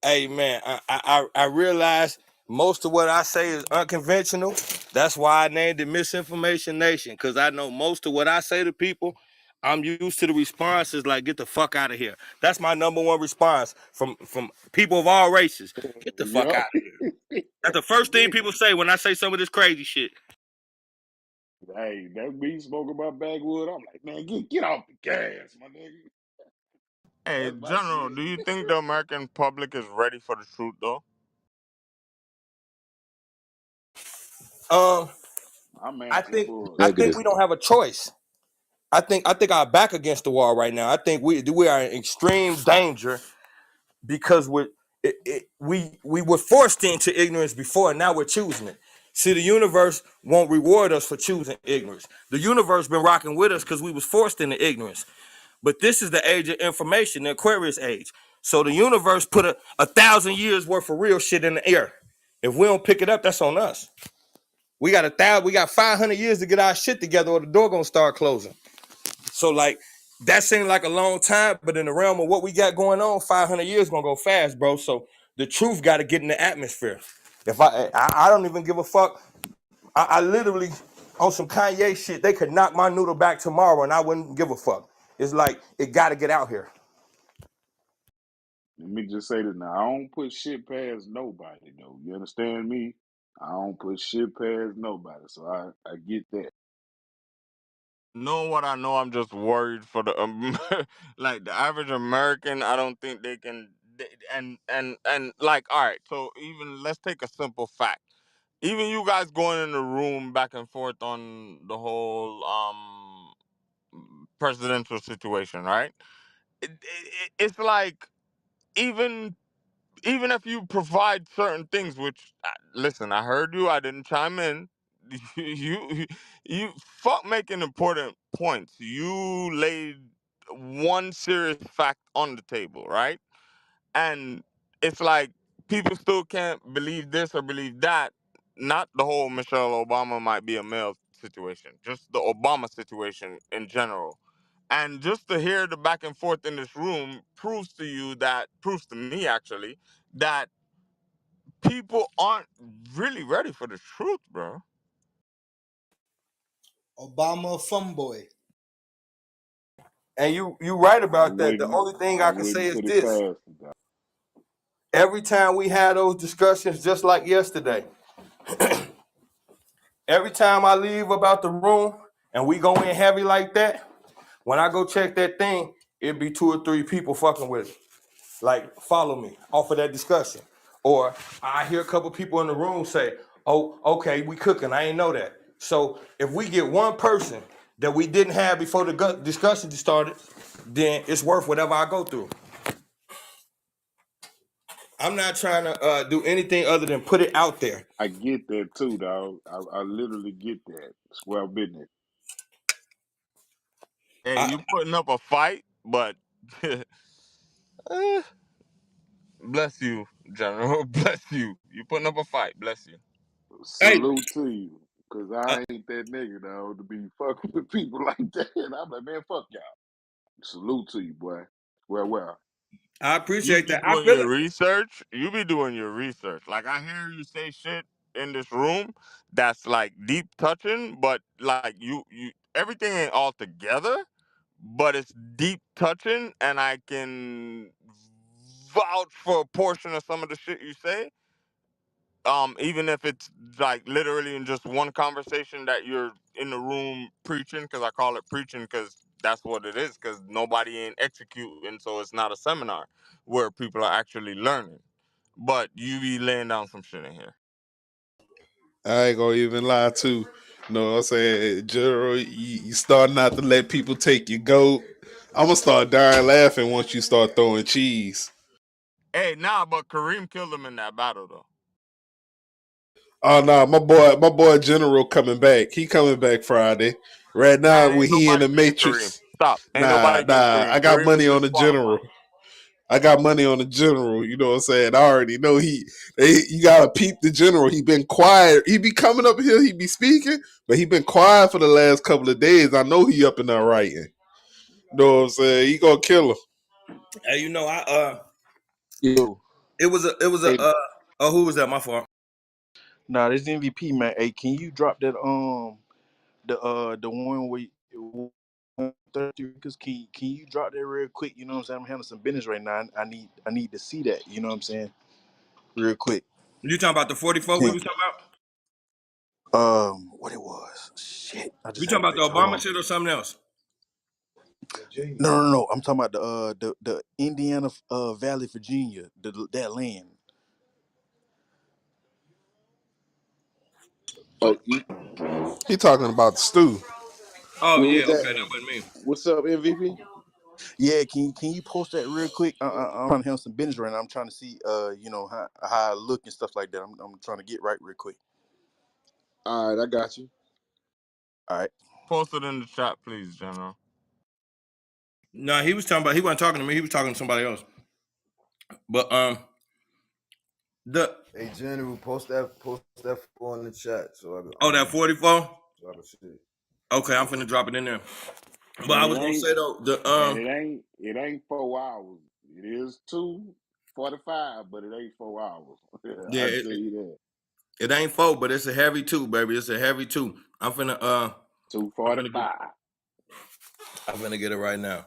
Hey man, I realize most of what I say is unconventional. That's why I named it Misinformation Nation, because I know most of what I say to people, I'm used to the responses like "get the fuck out of here." That's my number one response from people of all races. Get the fuck Yep. out of here. That's the first thing Nigga. people say when I say some of this crazy shit. Hey, that's me smoking my backwood. I'm like, man, get off the gas, my nigga. Hey, That's my General, shit. do you think the American public is ready for the truth, though? Um, I'm I answering think for I it. think Negative. we don't have a choice. I think our back against the wall right now. I think we are in extreme danger because we were forced into ignorance before, and now we're choosing it. See, the universe won't reward us for choosing ignorance. The universe been rocking with us because we was forced into ignorance. But this is the age of information, the Aquarius age. So the universe put a 1,000 years worth of real shit in the air. If we don't pick it up, that's on us. We got 500 years to get our shit together, or the door gonna start closing. So like that seemed like a long time, but in the realm of what we got going on, 500 years gonna go fast, bro. So the truth got to get in the atmosphere. If I don't even give a fuck. I literally on some Kanye shit. They could knock my noodle back tomorrow, and I wouldn't give a fuck. It's like it got to get out here. Let me just say this now. I don't put shit past nobody, though. You understand me? I don't put shit past nobody. So I get that. Know what I know? I'm just worried for the like the average American. I don't think they can. And like, all right. So even let's take a simple fact. Even you guys going in the room back and forth on the whole presidential situation, right? It's like even even if you provide certain things, which listen, I heard you, I didn't chime in. You fuck making important points. You laid one serious fact on the table, right? And it's like people still can't believe this or believe that. Not the whole Michelle Obama might be a male situation, just the Obama situation in general. And just to hear the back and forth in this room proves to me actually that people aren't really ready for the truth, bro. Obama Fumboy. And you right I about that. The wouldn't only thing I I can say wouldn't is put it this: past them. every time we had those discussions, just like yesterday, every time I leave about the room and we go in heavy like that, when I go check that thing, it'd be two or three people fucking with it. Like, follow me off of that discussion. Or I hear a couple people in the room say, oh, okay, we cooking. I ain't know that. So if we get one person that we didn't have before the discussion started, then it's worth whatever I go through. I'm not trying to do anything other than put it out there. I get that too, dog. I literally get that. Square business. Hey, I, you putting up a fight, but eh, bless you, General. Bless you. You putting up a fight. Bless you. hey, Salute to you. Cause uh, I ain't that nigga, dog, to be fucking with people like that. And I'm like, man, fuck y'all. Salute to you, boy. Well. I You appreciate be that. I doing feel your it. research. You be doing your research. Like I hear you say shit in this room that's like deep touching, but like you everything ain't all together, but it's deep touching, and I can vouch for a portion of some of the shit you say. Even if it's like literally in just one conversation that you're in the room preaching, because I call it preaching because that's what it is, because nobody ain't executing, so it's not a seminar where people are actually learning. But you be laying down some shit in here. I ain't gonna even lie to. You know what I'm saying? General, you start not to let people take your goat. I'm gonna start dying laughing once you start throwing cheese. Hey, nah, but Kareem killed him in that battle though. Oh no, my boy General coming back. He coming back Friday. Right now, Man, when ain't he in nobody the getting Kareem. Matrix. Stop. Ain't Nah, nobody getting nah. Kareem. I got Kareem is money on the General. disqualified. I got money on the General. You know what I'm saying? I already know you gotta peep the General. He been quiet. He be coming up here. He be speaking, but he been quiet for the last couple of days. I know he up in there writing. You know what I'm saying? He gonna kill him. Hey, you know, Yo, it was a hey, oh, who was that? My fault. nah, this MVP man. Hey, can you drop that the one where 30 because can you drop that real quick? You know what I'm saying? I'm handling some business right now. I need to see that. You know what I'm saying? Real quick. You talking about the 44 we Can was talking about? what it was? Shit, I You just had talking a about the picture. Hold Obama on. shit or something else? No. I'm talking about the Indiana Valley, Virginia, that land. Oh, He talking about the stew. Oh what yeah, was that? okay, that wasn't me. What's up, MVP? Yeah, can you post that real quick? I'm trying to handle some business right now. I'm trying to see how I look and stuff like that. I'm trying to get right real quick. All right, I got you. All right. Post it in the chat, please, General. No, he wasn't talking to me. He was talking to somebody else. But the Hey, General, post that in the chat so I can that 44. see it. Okay, I'm finna drop it in there. But I And was gonna say though, the and it ain't 4 hours. It is 2:45, but it ain't 4 hours. yeah, I tell you that. it ain't 4, but it's a heavy 2, baby. It's a heavy 2. I'm finna get 2:45. I'm finna get it right now.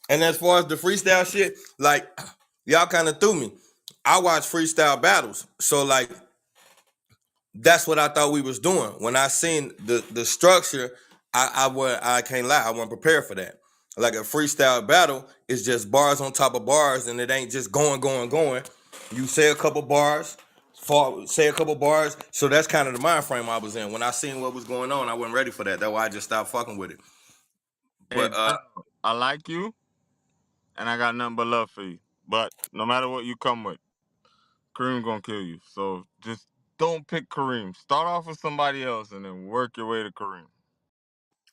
And as far as the freestyle shit, like y'all kind of threw me. I watch freestyle battles, so like that's what I thought we was doing. When I seen the structure, I can't lie, I wasn't prepared for that. Like a freestyle battle is just bars on top of bars, and it ain't just going. You say a couple bars, say a couple bars. So that's kind of the mind frame I was in. When I seen what was going on, I wasn't ready for that. That's why I just stopped fucking with it. Hey, But General, I like you, and I got nothing but love for you. But no matter what you come with, Kareem gonna kill you. So just don't pick Kareem. Start off with somebody else, and then work your way to Kareem.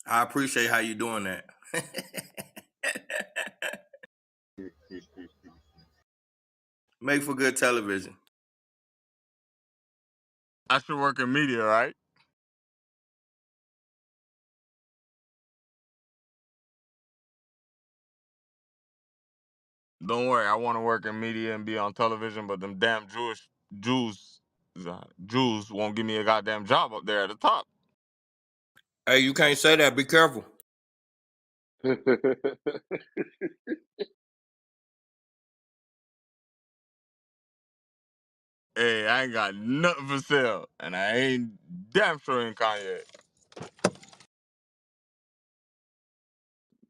I appreciate how you doing that. Make for good television. I should work in media, right? Don't worry, I want to work in media and be on television, but them damn Jews, Jews won't give me a goddamn job up there at the top. Hey, you can't say that. Be careful. Hey, I ain't got nothing for sale, and I ain't damn sure in Kanye.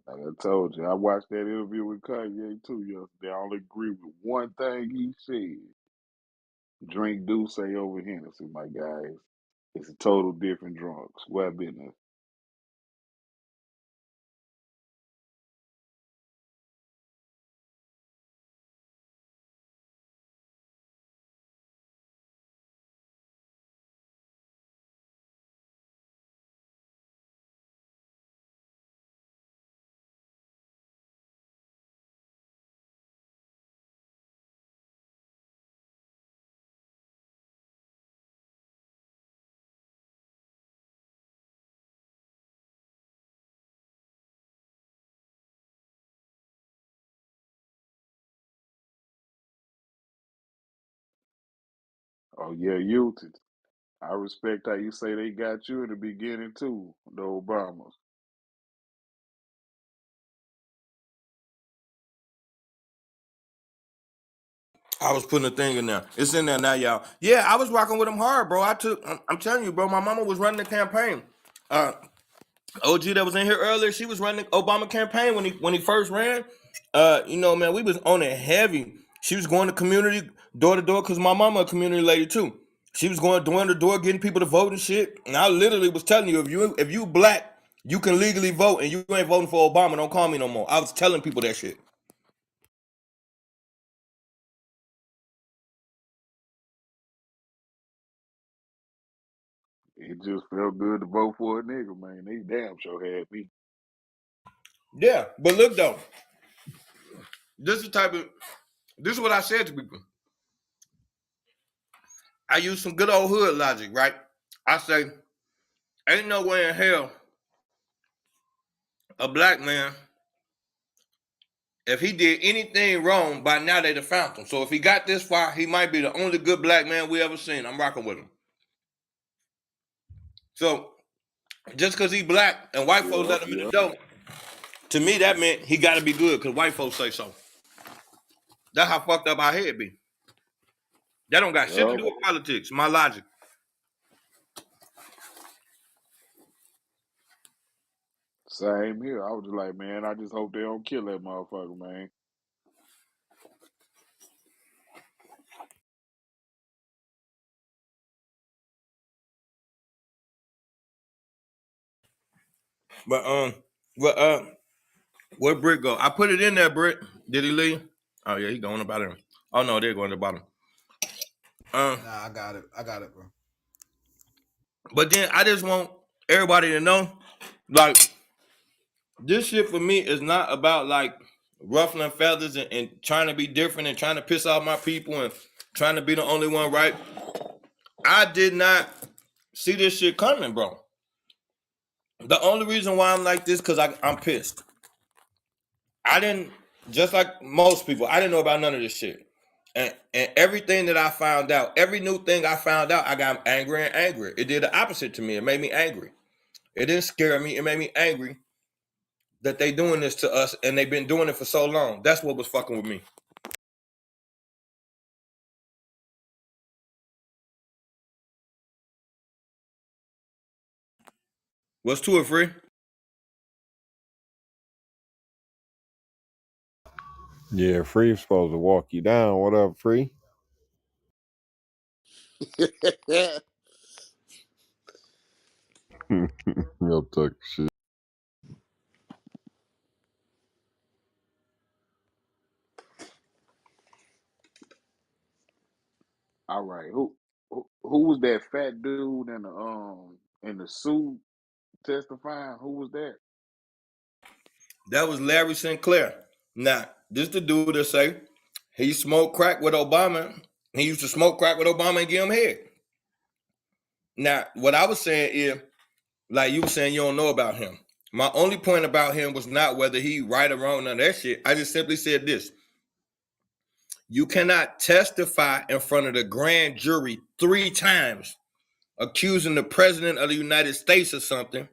Like I told you, I watched that interview with Kanye too yesterday. I only agree with one thing he said. Drink Douce over Hennessy, my guys. It's a total different drunk. Square business. Oh yeah, you. I respect how you say they got you in the beginning too, the Obamas. I was putting a thing in there. It's in there now, y'all. Yeah, I was rocking with him hard, bro. I'm telling you, bro. My mama was running the campaign. Uh, OG that was in here earlier, she was running the Obama campaign when he first ran. You know, man, we was on it heavy. She was going to community door to door because my mama a community lady too. She was going door to door getting people to vote and shit. And I literally was telling you, if you black, you can legally vote, and you ain't voting for Obama. Don't call me no more. I was telling people that shit. It just felt good to vote for a nigga, man. They damn sure had me. Yeah, but look though, this is what I said to people. I use some good old hood logic, right? I say, ain't no way in hell a black man, if he did anything wrong, by now they'd have found him. So if he got this far, he might be the only good black man we ever seen. I'm rocking with him. So just because he black and white folks Yep, let him in the yep, door, to me that meant he got to be good because white folks say so. That's how fucked up our head be. That don't got shit to yep. do with politics. My logic. Same here. I was just like, man, I just hope they don't kill that motherfucker, man. But well, where Brick go? I put it in there, Brick. Did he leave? Oh yeah, he going about it. Oh no, they're going to the bottom. Um, Nah, I got it. I got it, bro. but then I just want everybody to know, like, this shit for me is not about like ruffling feathers and trying to be different and trying to piss off my people and trying to be the only one right. I did not see this shit coming, bro. The only reason why I'm like this because I'm pissed. I didn't, just like most people, I didn't know about none of this shit. And everything that I found out, every new thing I found out, I got angry and angry. It did the opposite to me. It made me angry. It didn't scare me. It made me angry that they doing this to us and they've been doing it for so long. That's what was fucking with me. What's to it, free? Yeah, Free's supposed to walk you down. What up, Free? He'll talk shit. All right, who was that fat dude in the suit testifying? Who was that? That was Larry Sinclair. Now, this the dude that say he smoked crack with Obama. He used to smoke crack with Obama and give him head. Now, what I was saying is, like you were saying, you don't know about him. My only point about him was not whether he right or wrong, none of that shit. I just simply said this. You cannot testify in front of the grand jury 3 times accusing the president of the United States of something,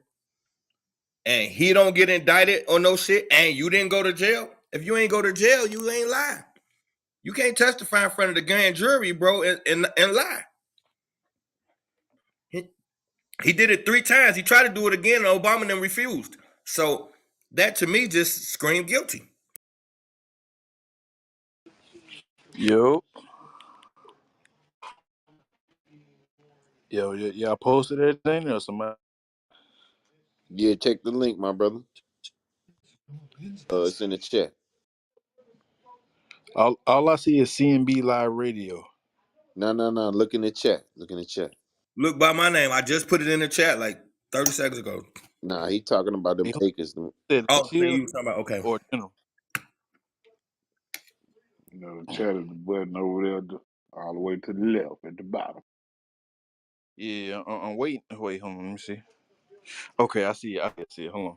and he don't get indicted or no shit, and you didn't go to jail. If you ain't go to jail, you ain't lie. You can't testify in front of the grand jury, bro, and lie. He did it 3 times. He tried to do it again, and Obama then refused. So that to me just screamed guilty. Yo, y'all posted everything or somebody? Yeah, check the link, my brother. It's in the chat. All I see is C.M.B. live radio. No, no, no. Look in the chat. Look in the chat. Look by my name. I just put it in the chat like 30 seconds ago. Nah, he talking about them He acres. said Oh, next so year you talking about, okay. or general. You know, the chat is the button over there, all the way to the left at the bottom. Yeah, I'm waiting. Wait, hold on. Let me see. Okay, I see it. I see it. Hold on.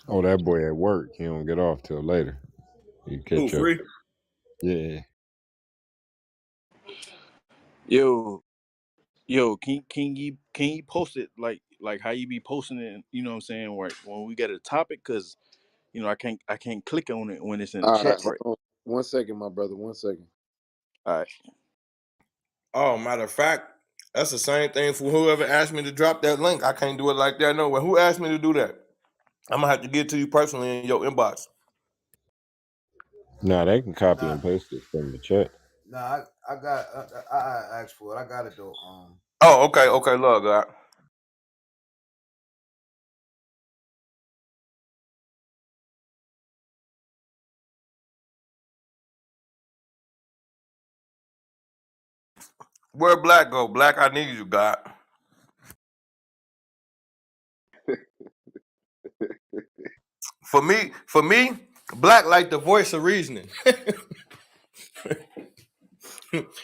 Oh, that boy at work. He don't get off till later. He Who, catch up. free? Yeah. Yo, can you post it like how you be posting it? You know what I'm saying? Right when we get a topic, cause I can't click on it when it's in the All right, chat. hold Right. on 1 second, my brother. 1 second. All right. Oh, matter of fact, that's the same thing for whoever asked me to drop that link. I can't do it like that. No way. Who asked me to do that? I'm gonna have to get to you personally in your inbox. Nah, they can copy Nah, and paste it from the chat. nah, I got. I asked for it. I got it though. Oh, okay, okay, love God. Where Black go? Black, I need you, God. For me, Black like the voice of reasoning.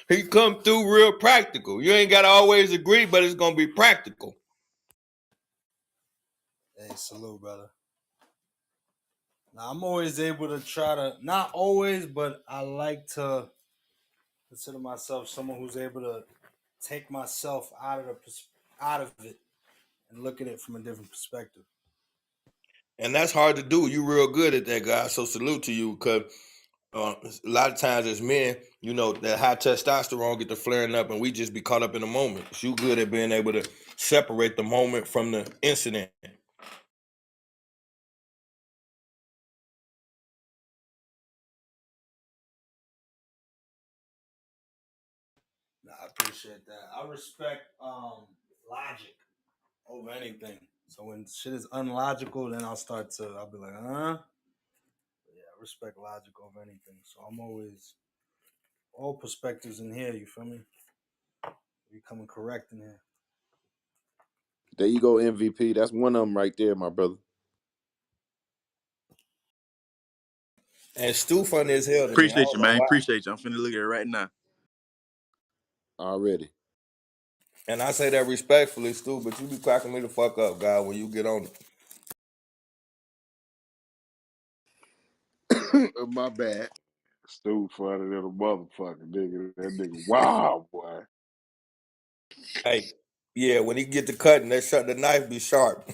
He come through real practical. You ain't gotta always agree, but it's gonna be practical. Hey, salute, brother. Now I'm always able to try to, not always, but I like to consider myself someone who's able to take myself out of it and look at it from a different perspective. And that's hard to do. You real good at that, guy. So salute to you, because a lot of times as men, that high testosterone get to flaring up, and we just be caught up in the moment. So you good at being able to separate the moment from the incident. Nah, I appreciate that. I respect logic over anything. So when shit is unlogical, then I'll be like, huh? Yeah, I respect logic over anything. So I'm always all perspectives in here. You feel me? We coming correct in here. There you go, MVP. That's one of them right there, my brother. And Stu funny as hell to me. I Appreciate don't you, know man. why. Appreciate you. I'm finna look at it right now. Already. And I say that respectfully, Stu, but you be cracking me the fuck up, guy, when you get on it. My bad. Stu funny little motherfucker, nigga. That nigga, wow, boy. Hey, yeah, when he get to cutting, the knife be sharp.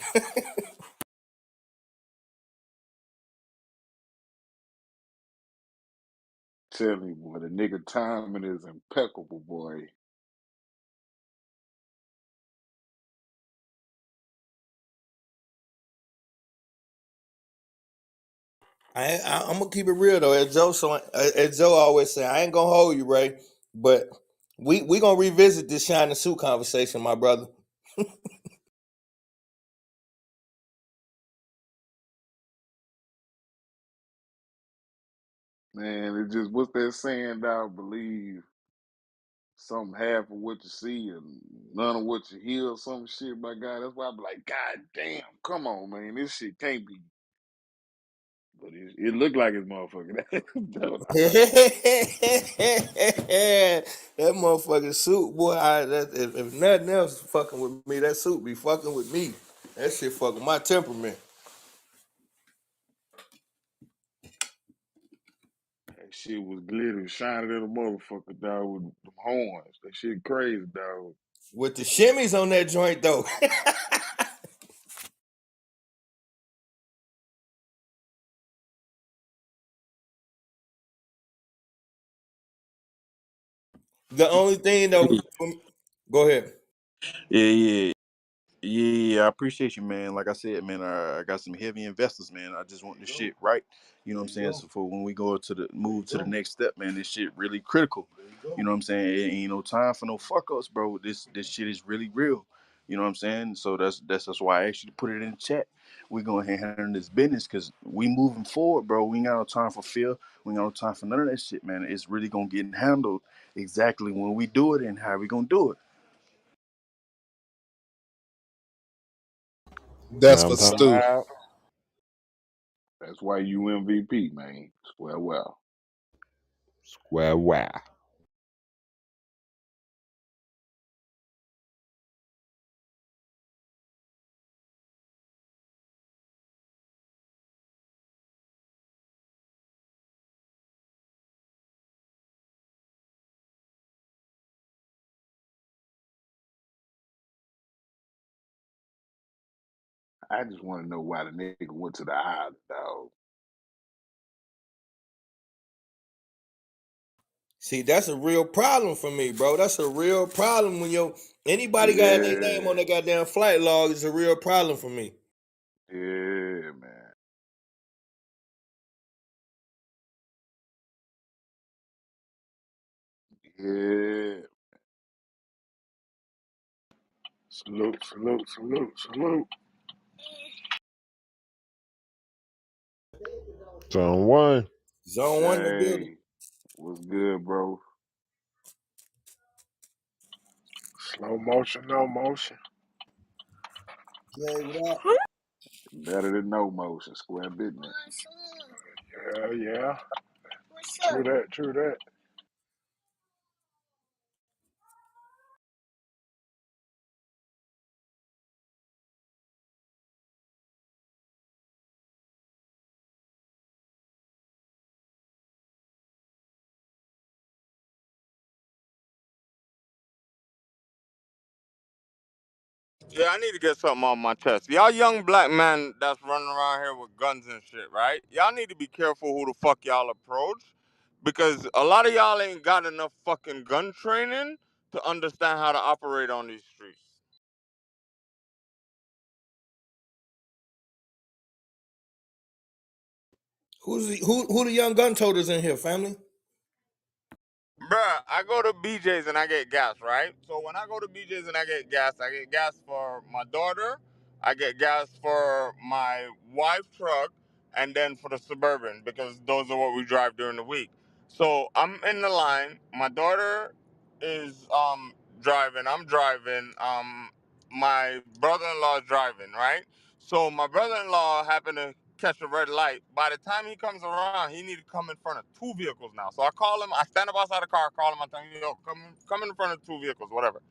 Tell you, boy, the nigga timing is impeccable, boy. I'm gonna keep it real though. As Joe always say, I ain't gonna hold you, Ray, but we gonna revisit this shiny suit conversation, my brother. Man, it just, what's that saying now? Believe some half of what you see and none of what you hear or some shit, my God. That's why I'm like, God damn, come on, man. This shit can't be. But it looked like it's motherfucking. That motherfucking suit, boy. If nothing else fucking with me, that suit be fucking with me. That shit fucking my temperament. That shit was glitter, shining in a motherfucker, dog, with them horns. That shit crazy, dog. With the shimmies on that joint though. The only thing though, go ahead. Yeah, yeah. Yeah, I appreciate you, man. Like I said, man, I got some heavy investors, man. I just want this shit right. You know what I'm saying? So for when we go to the move to the next step, man, this shit really critical. You know what I'm saying? It ain't no time for no fuck ups, bro. This shit is really real. You know what I'm saying? So that's why I asked you to put it in the chat. We going ahead and handle this business because we moving forward, bro. We ain't got no time for fear. We ain't got no time for none of that shit, man. It's really gonna get handled exactly when we do it and how we gonna do it. That's for I'm talking Stu. about That's why you MVP, man. Swear well. square wow. I just want to know why the nigga went to the island, dog. See, that's a real problem for me, bro. That's a real problem when anybody got their name on Yeah, their goddamn flight log. It's a real problem for me. yeah, man. Yeah. Salute, salute, salute, salute. Zone one. Zone one in the building. Hey, what's good, bro? Slow motion, no motion. Jay, what up? Better than no motion, square business. Yeah, yeah. True that, true that. Yeah, I need to get something on my chest. Y'all young black men that's running around here with guns and shit, right? Y'all need to be careful who the fuck y'all approach, because a lot of y'all ain't got enough fucking gun training to understand how to operate on these streets. Who the young gun toters in here, family? Bruh, I go to BJ's and I get gas, right? So when I go to BJ's and I get gas for my daughter, I get gas for my wife's truck, and then for the Suburban, because those are what we drive during the week. So I'm in the line. My daughter is driving. I'm driving. My brother-in-law is driving, right? So my brother-in-law happened to catch a red light. By the time he comes around, he need to come in front of two vehicles now. So I call him. I stand up outside the car. I call him. I tell him, yo, come in front of two vehicles, whatever.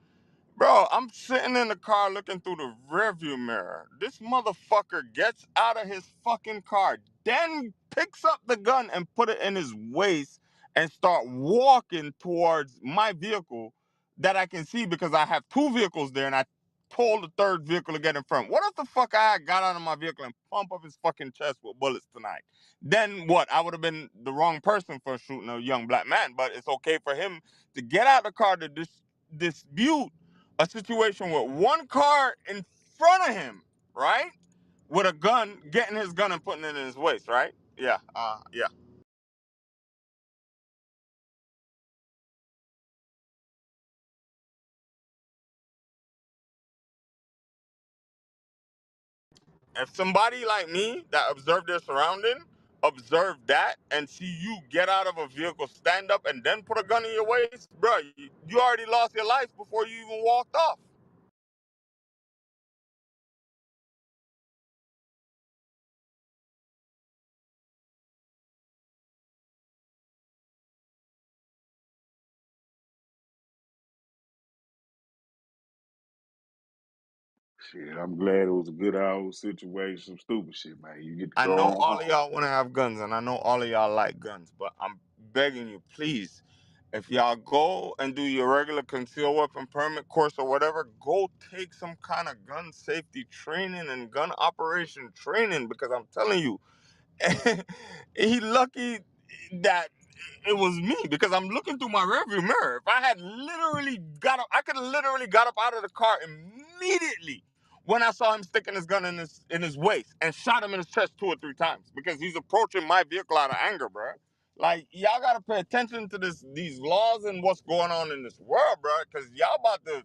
Bro, I'm sitting in the car looking through the rearview mirror. This motherfucker gets out of his fucking car, then picks up the gun and put it in his waist and start walking towards my vehicle that I can see, because I have two vehicles there, and I told the third vehicle to get in front. What if the fuck I had got out of my vehicle and pump up his fucking chest with bullets tonight? Then what? I would have been the wrong person for shooting a young black man, but it's okay for him to get out of the car to dispute a situation with one car in front of him, right? With a gun, getting his gun and putting it in his waist, right? Yeah, yeah. If somebody like me that observed their surrounding, observe that and see you get out of a vehicle, stand up, and then put a gun in your waist, bro, you already lost your life before you even walked off. Shit, I'm glad it was a good old situation. Some stupid shit, man. You get to I go know on all of home. y'all want to have guns, and I know all of y'all like guns, but I'm begging you, please, if y'all go and do your regular concealed weapon permit course or whatever, go take some kind of gun safety training and gun operation training, because I'm telling you, he lucky that it was me, because I'm looking through my rearview mirror. If I had literally got up, I could have literally got up out of the car immediately when I saw him sticking his gun in his waist and shot him in his chest 2 or 3 times, because he's approaching my vehicle out of anger, bro. Like, y'all gotta pay attention to these laws and what's going on in this world, bro, because y'all about to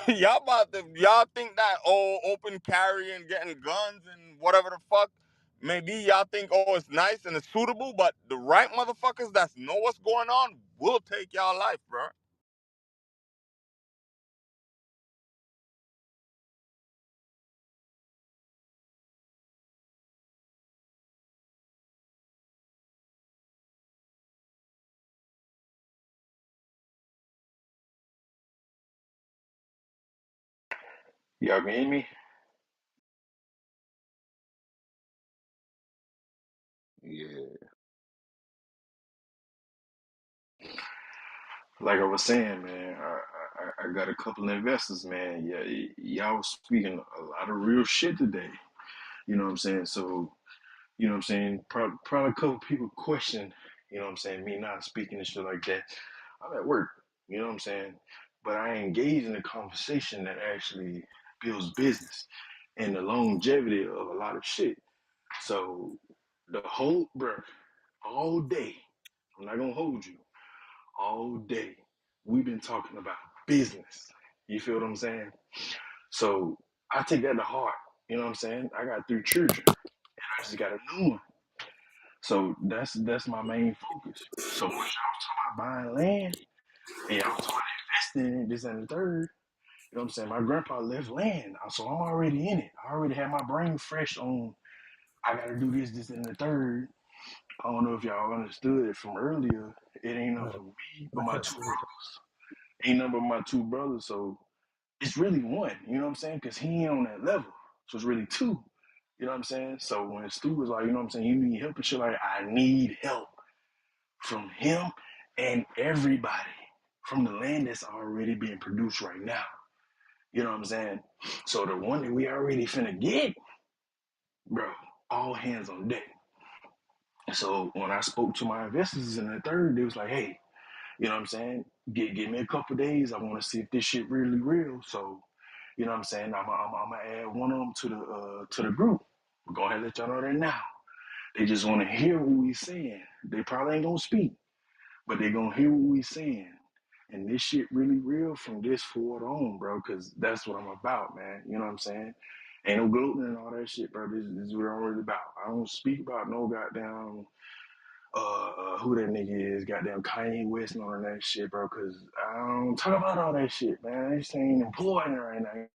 y'all think that, oh, open carry and getting guns and whatever the fuck, maybe y'all think, oh, it's nice and it's suitable, but the right motherfuckers that know what's going on will take y'all life, bro. Y'all can hear me? Yeah. Like I was saying, man, I I got a couple of investors, man. Yeah, y'all was speaking a lot of real shit today. You know what I'm saying? So, you know what I'm saying? Probably a couple people question, you know what I'm saying, me not speaking and shit like that. I'm at work, you know what I'm saying? But I engage in a conversation that actually builds business and the longevity of a lot of shit. So the whole, bruh, all day, I'm not gonna hold you, all day, we've been talking about business. You feel what I'm saying? So I take that to heart. You know what I'm saying? I got 3 children. I just got a new one. So that's my main focus. So once y'all talking about buying land and y'all talking about investing in it, this and the third, you know what I'm saying? My grandpa left land, so I'm already in it. I already have my brain fresh on I gotta do this, this and the third. I don't know if y'all understood it from earlier. It ain't nothing for me, but my two brothers. Ain't nothing but my 2 brothers. So it's really one, you know what I'm saying? Because he ain't on that level. So it's really two. You know what I'm saying? So when Stu was like, you know what I'm saying, you need help and shit, like, I need help from him and everybody from the land that's already being produced right now. You know what I'm saying? So the one that we already finna get, bro, all hands on deck. So when I spoke to my investors in the third, they was like, hey, you know what I'm saying? Give me a couple of days. I want to see if this shit really real. So, you know what I'm saying? I'm gonna add one of them to the group. We're going to let y'all know that now. They just want to hear what we saying. They probably ain't gonna speak, but they gonna hear what we saying. And this shit really real from this forward on, bro, because that's what I'm about, man. You know what I'm saying? Ain't no gluten and all that shit, bro. This is what I'm really about. I don't speak about no goddamn who that nigga is, goddamn Kanye West and all that shit, bro, because I don't talk about all that shit, man. This ain't important right now.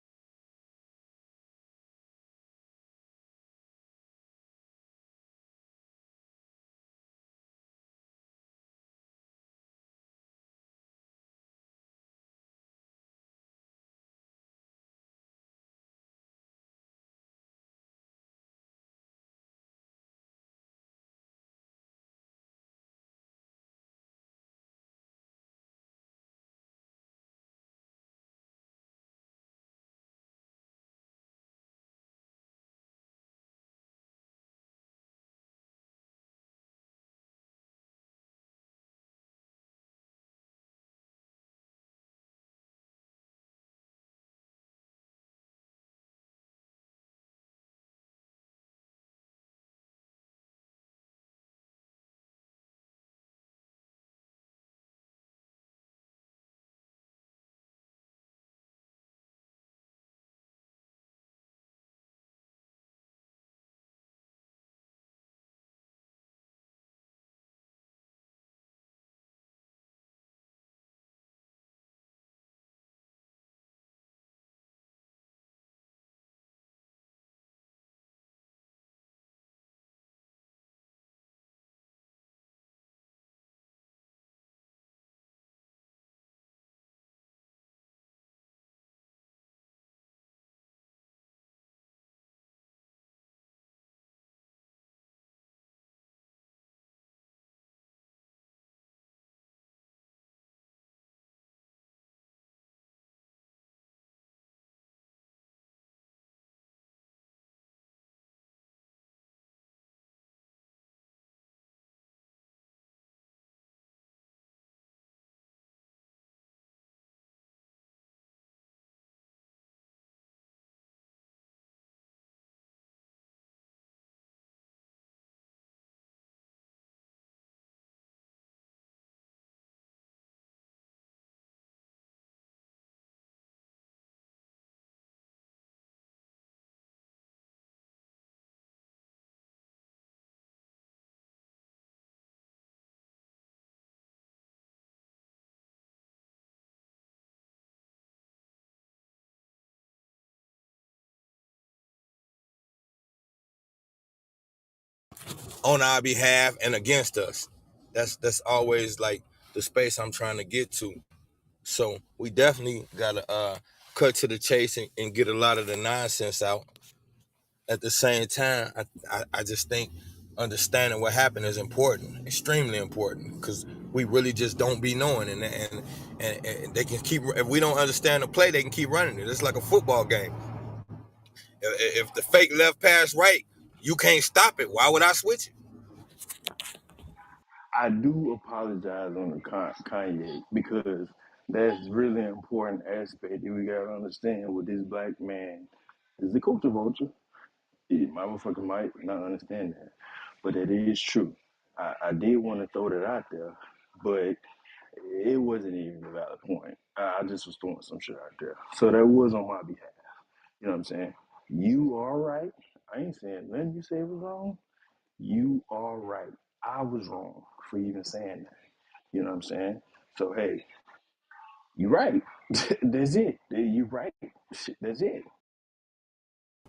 On our behalf and against us. That's always like the space I'm trying to get to. So we definitely gotta cut to the chase and get a lot of the nonsense out. At the same time, I just think understanding what happened is important, extremely important, because We really just don't be knowing, and they can keep. If we don't understand the play, they can keep running it. It's like a football game. If the fake left pass right, you can't stop it. Why would I switch it? I do apologize on the Kanye because that's really an important aspect that we gotta understand with this black man is the culture vulture. Yeah, motherfucker might not understand that, but that is true. I did want to throw that out there, but it wasn't even a valid point. I just was throwing some shit out there. So that was on my behalf. You know what I'm saying? You are right. I ain't saying nothing you said was wrong. You are right. I was wrong for even saying that. You know what I'm saying? So hey, you right. That's it. You right. That's it.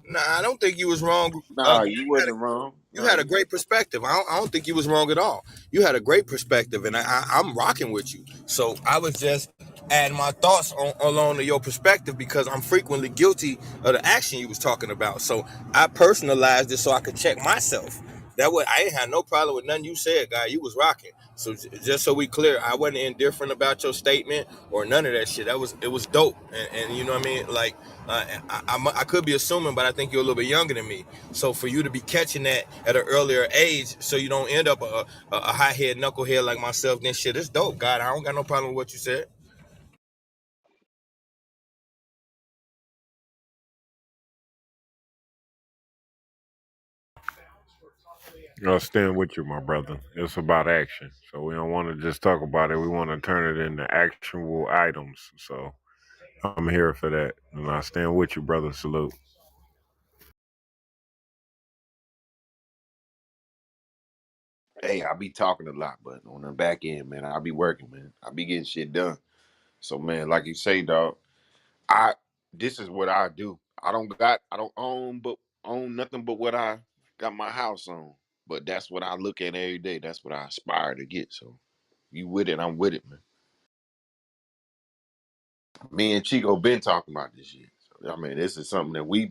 Nah, I don't think you was wrong. Nah, you wasn't wrong. You Nah, had a you wasn't. great perspective. I don't think you was wrong at all. You had a great perspective, and I'm rocking with you. So I was just adding my thoughts along to your perspective because I'm frequently guilty of the action you was talking about. So I personalized it so I could check myself. That way, I ain't had no problem with nothing you said, guy. You was rocking. So just so we clear, I wasn't indifferent about your statement or none of that shit. It was dope, and you know what I mean. Like I could be assuming, but I think you're a little bit younger than me. So for you to be catching that at an earlier age, so you don't end up a high head knucklehead like myself, then shit, it's dope. God, I don't got no problem with what you said. I'll stand with you, my brother. It's about action. So we don't want to just talk about it. We want to turn it into actual items. So I'm here for that. And I stand with you, brother. Salute. Hey, I be talking a lot, but on the back end, man, I be working, man. I be getting shit done. So, man, like you say, dog, I this is what I do. I don't own nothing but what I got my house on. But that's what I look at every day. That's what I aspire to get. So you with it, I'm with it, man. Me and Chico been talking about this shit. So I mean, this is something that we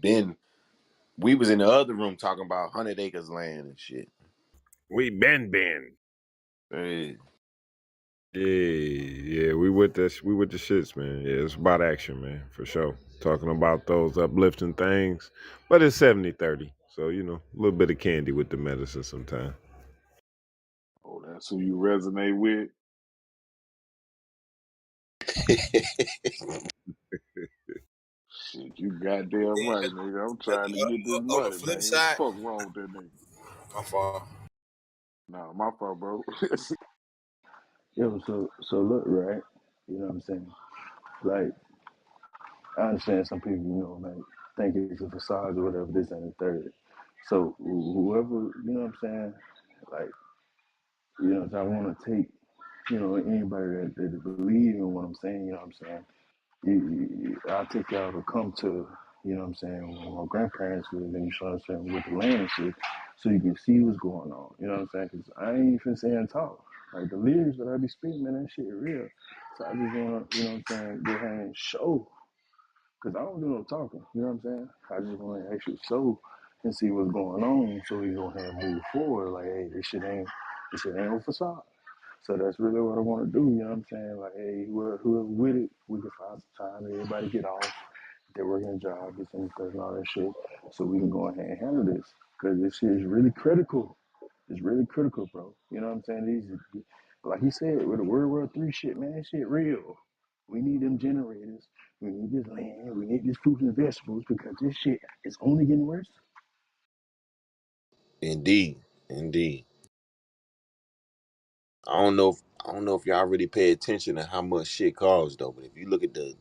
was in the other room talking about 100 acres land and shit. We been. Hey, Yeah, yeah, we with this. We with the shits, man. Yeah, it's about action, man, for sure. Talking about those uplifting things, but it's 70-30. So, a little bit of candy with the medicine sometimes. Oh, that's who you resonate with. Shit, you goddamn right, nigga. I'm trying to get this On the money, flip man. side, Fuck wrong with that nigga. my fault. Nah, my fault, bro. Yo, so look, right? You know what I'm saying? Like, I understand some people, like think it's a facade or whatever, this and the third. So whoever, you know what I'm saying? Like, I want to take, anybody that believe in what I'm saying, you know what I'm saying? I'll take y'all to come to, you know what I'm saying, where my grandparents live, and you know what I'm saying, with the land and shit, so you can see what's going on, you know what I'm saying? Because I ain't even saying talk. Like, the lyrics that I be spitting, man, that shit real. So I just want to, you know what I'm saying, go ahead and show. Because I don't do no talking, you know what I'm saying? I just want to actually show and see what's going on so we go ahead and move forward. Like, hey, this shit ain't no facade. So that's really what I want to do, you know what I'm saying? Like, hey, whoever with it, we can find some time, everybody get off, they're working a job, get some stuff and all that shit, so we can go ahead and handle this. Because this shit is really critical. It's really critical, bro. You know what I'm saying? Like he said, with the World War III shit, man, that shit real. We need them generators. We need this land. We need these fruits and vegetables because this shit is only getting worse. indeed, indeed. I don't know if y'all really pay attention to how much shit costs though. But if you look at the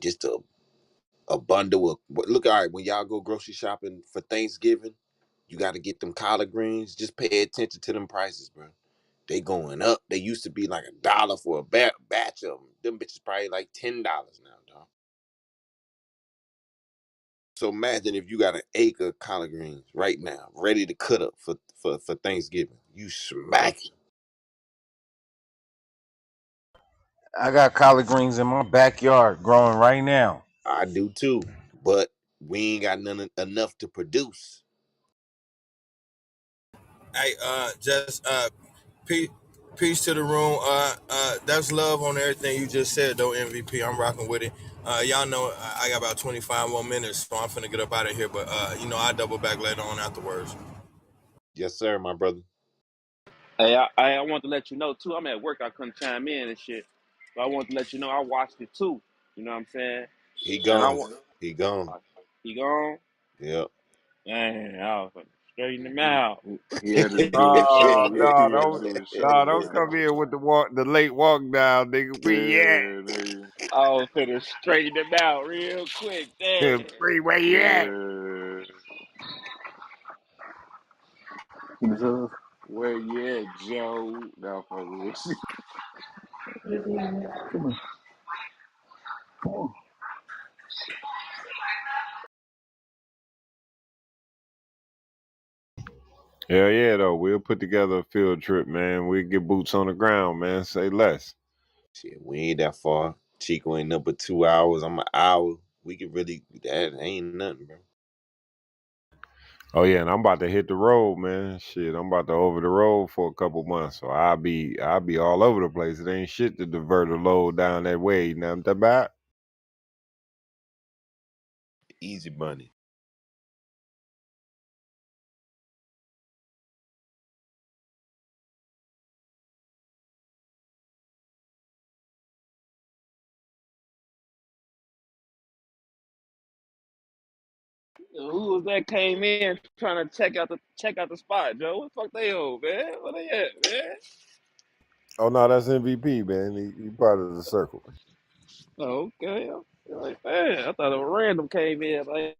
just a bundle of look, all right, when y'all go grocery shopping for Thanksgiving, you got to get them collard greens. Just pay attention to them prices, bro. They going up. They used to be like $1 for a batch of them. Them bitches probably like $10 now, dog. So imagine if you got an acre of collard greens right now, ready to cut up for Thanksgiving. You smacking. I got collard greens in my backyard growing right now. I do too, but we ain't got none enough to produce. Hey, just Pete. Peace to the room. That's love on everything you just said, though, MVP. I'm rocking with it. Y'all know I got about 25 more minutes, so I'm finna get up out of here. But I double back later on afterwards. Yes, sir, my brother. Hey, I want to let you know too. I'm at work. I couldn't chime in and shit. But I want to let you know I watched it too. You know what I'm saying? He And I gone. want. He gone. He gone. Yep. Man, I was gonna straighten him out. He had to do a show. No, He had to don't, do a show, no, don't man. come in with the late walk down, nigga. Where you Yeah, they, I was gonna straighten him out real quick. at? Damn. Free, where you at? yeah. So, Where you at, Joe? No, for real. Hell yeah, though. We'll put together a field trip, man. We'll get boots on the ground, man. Say less. Shit, we ain't that far. Chico ain't up but 2 hours. I'm an hour. We could really that ain't nothing, bro. Oh yeah, and I'm about to hit the road, man. Shit, I'm about to over the road for a couple months, so I'll be all over the place. It ain't shit to divert a load down that way. Now that bad. Easy money. who was that came in trying to check out the spot, Joe? What the fuck they on, man? Where they at, man? Oh no, that's MVP, man. He part of the circle. Oh, okay. Like, man, I thought a random came in. Like,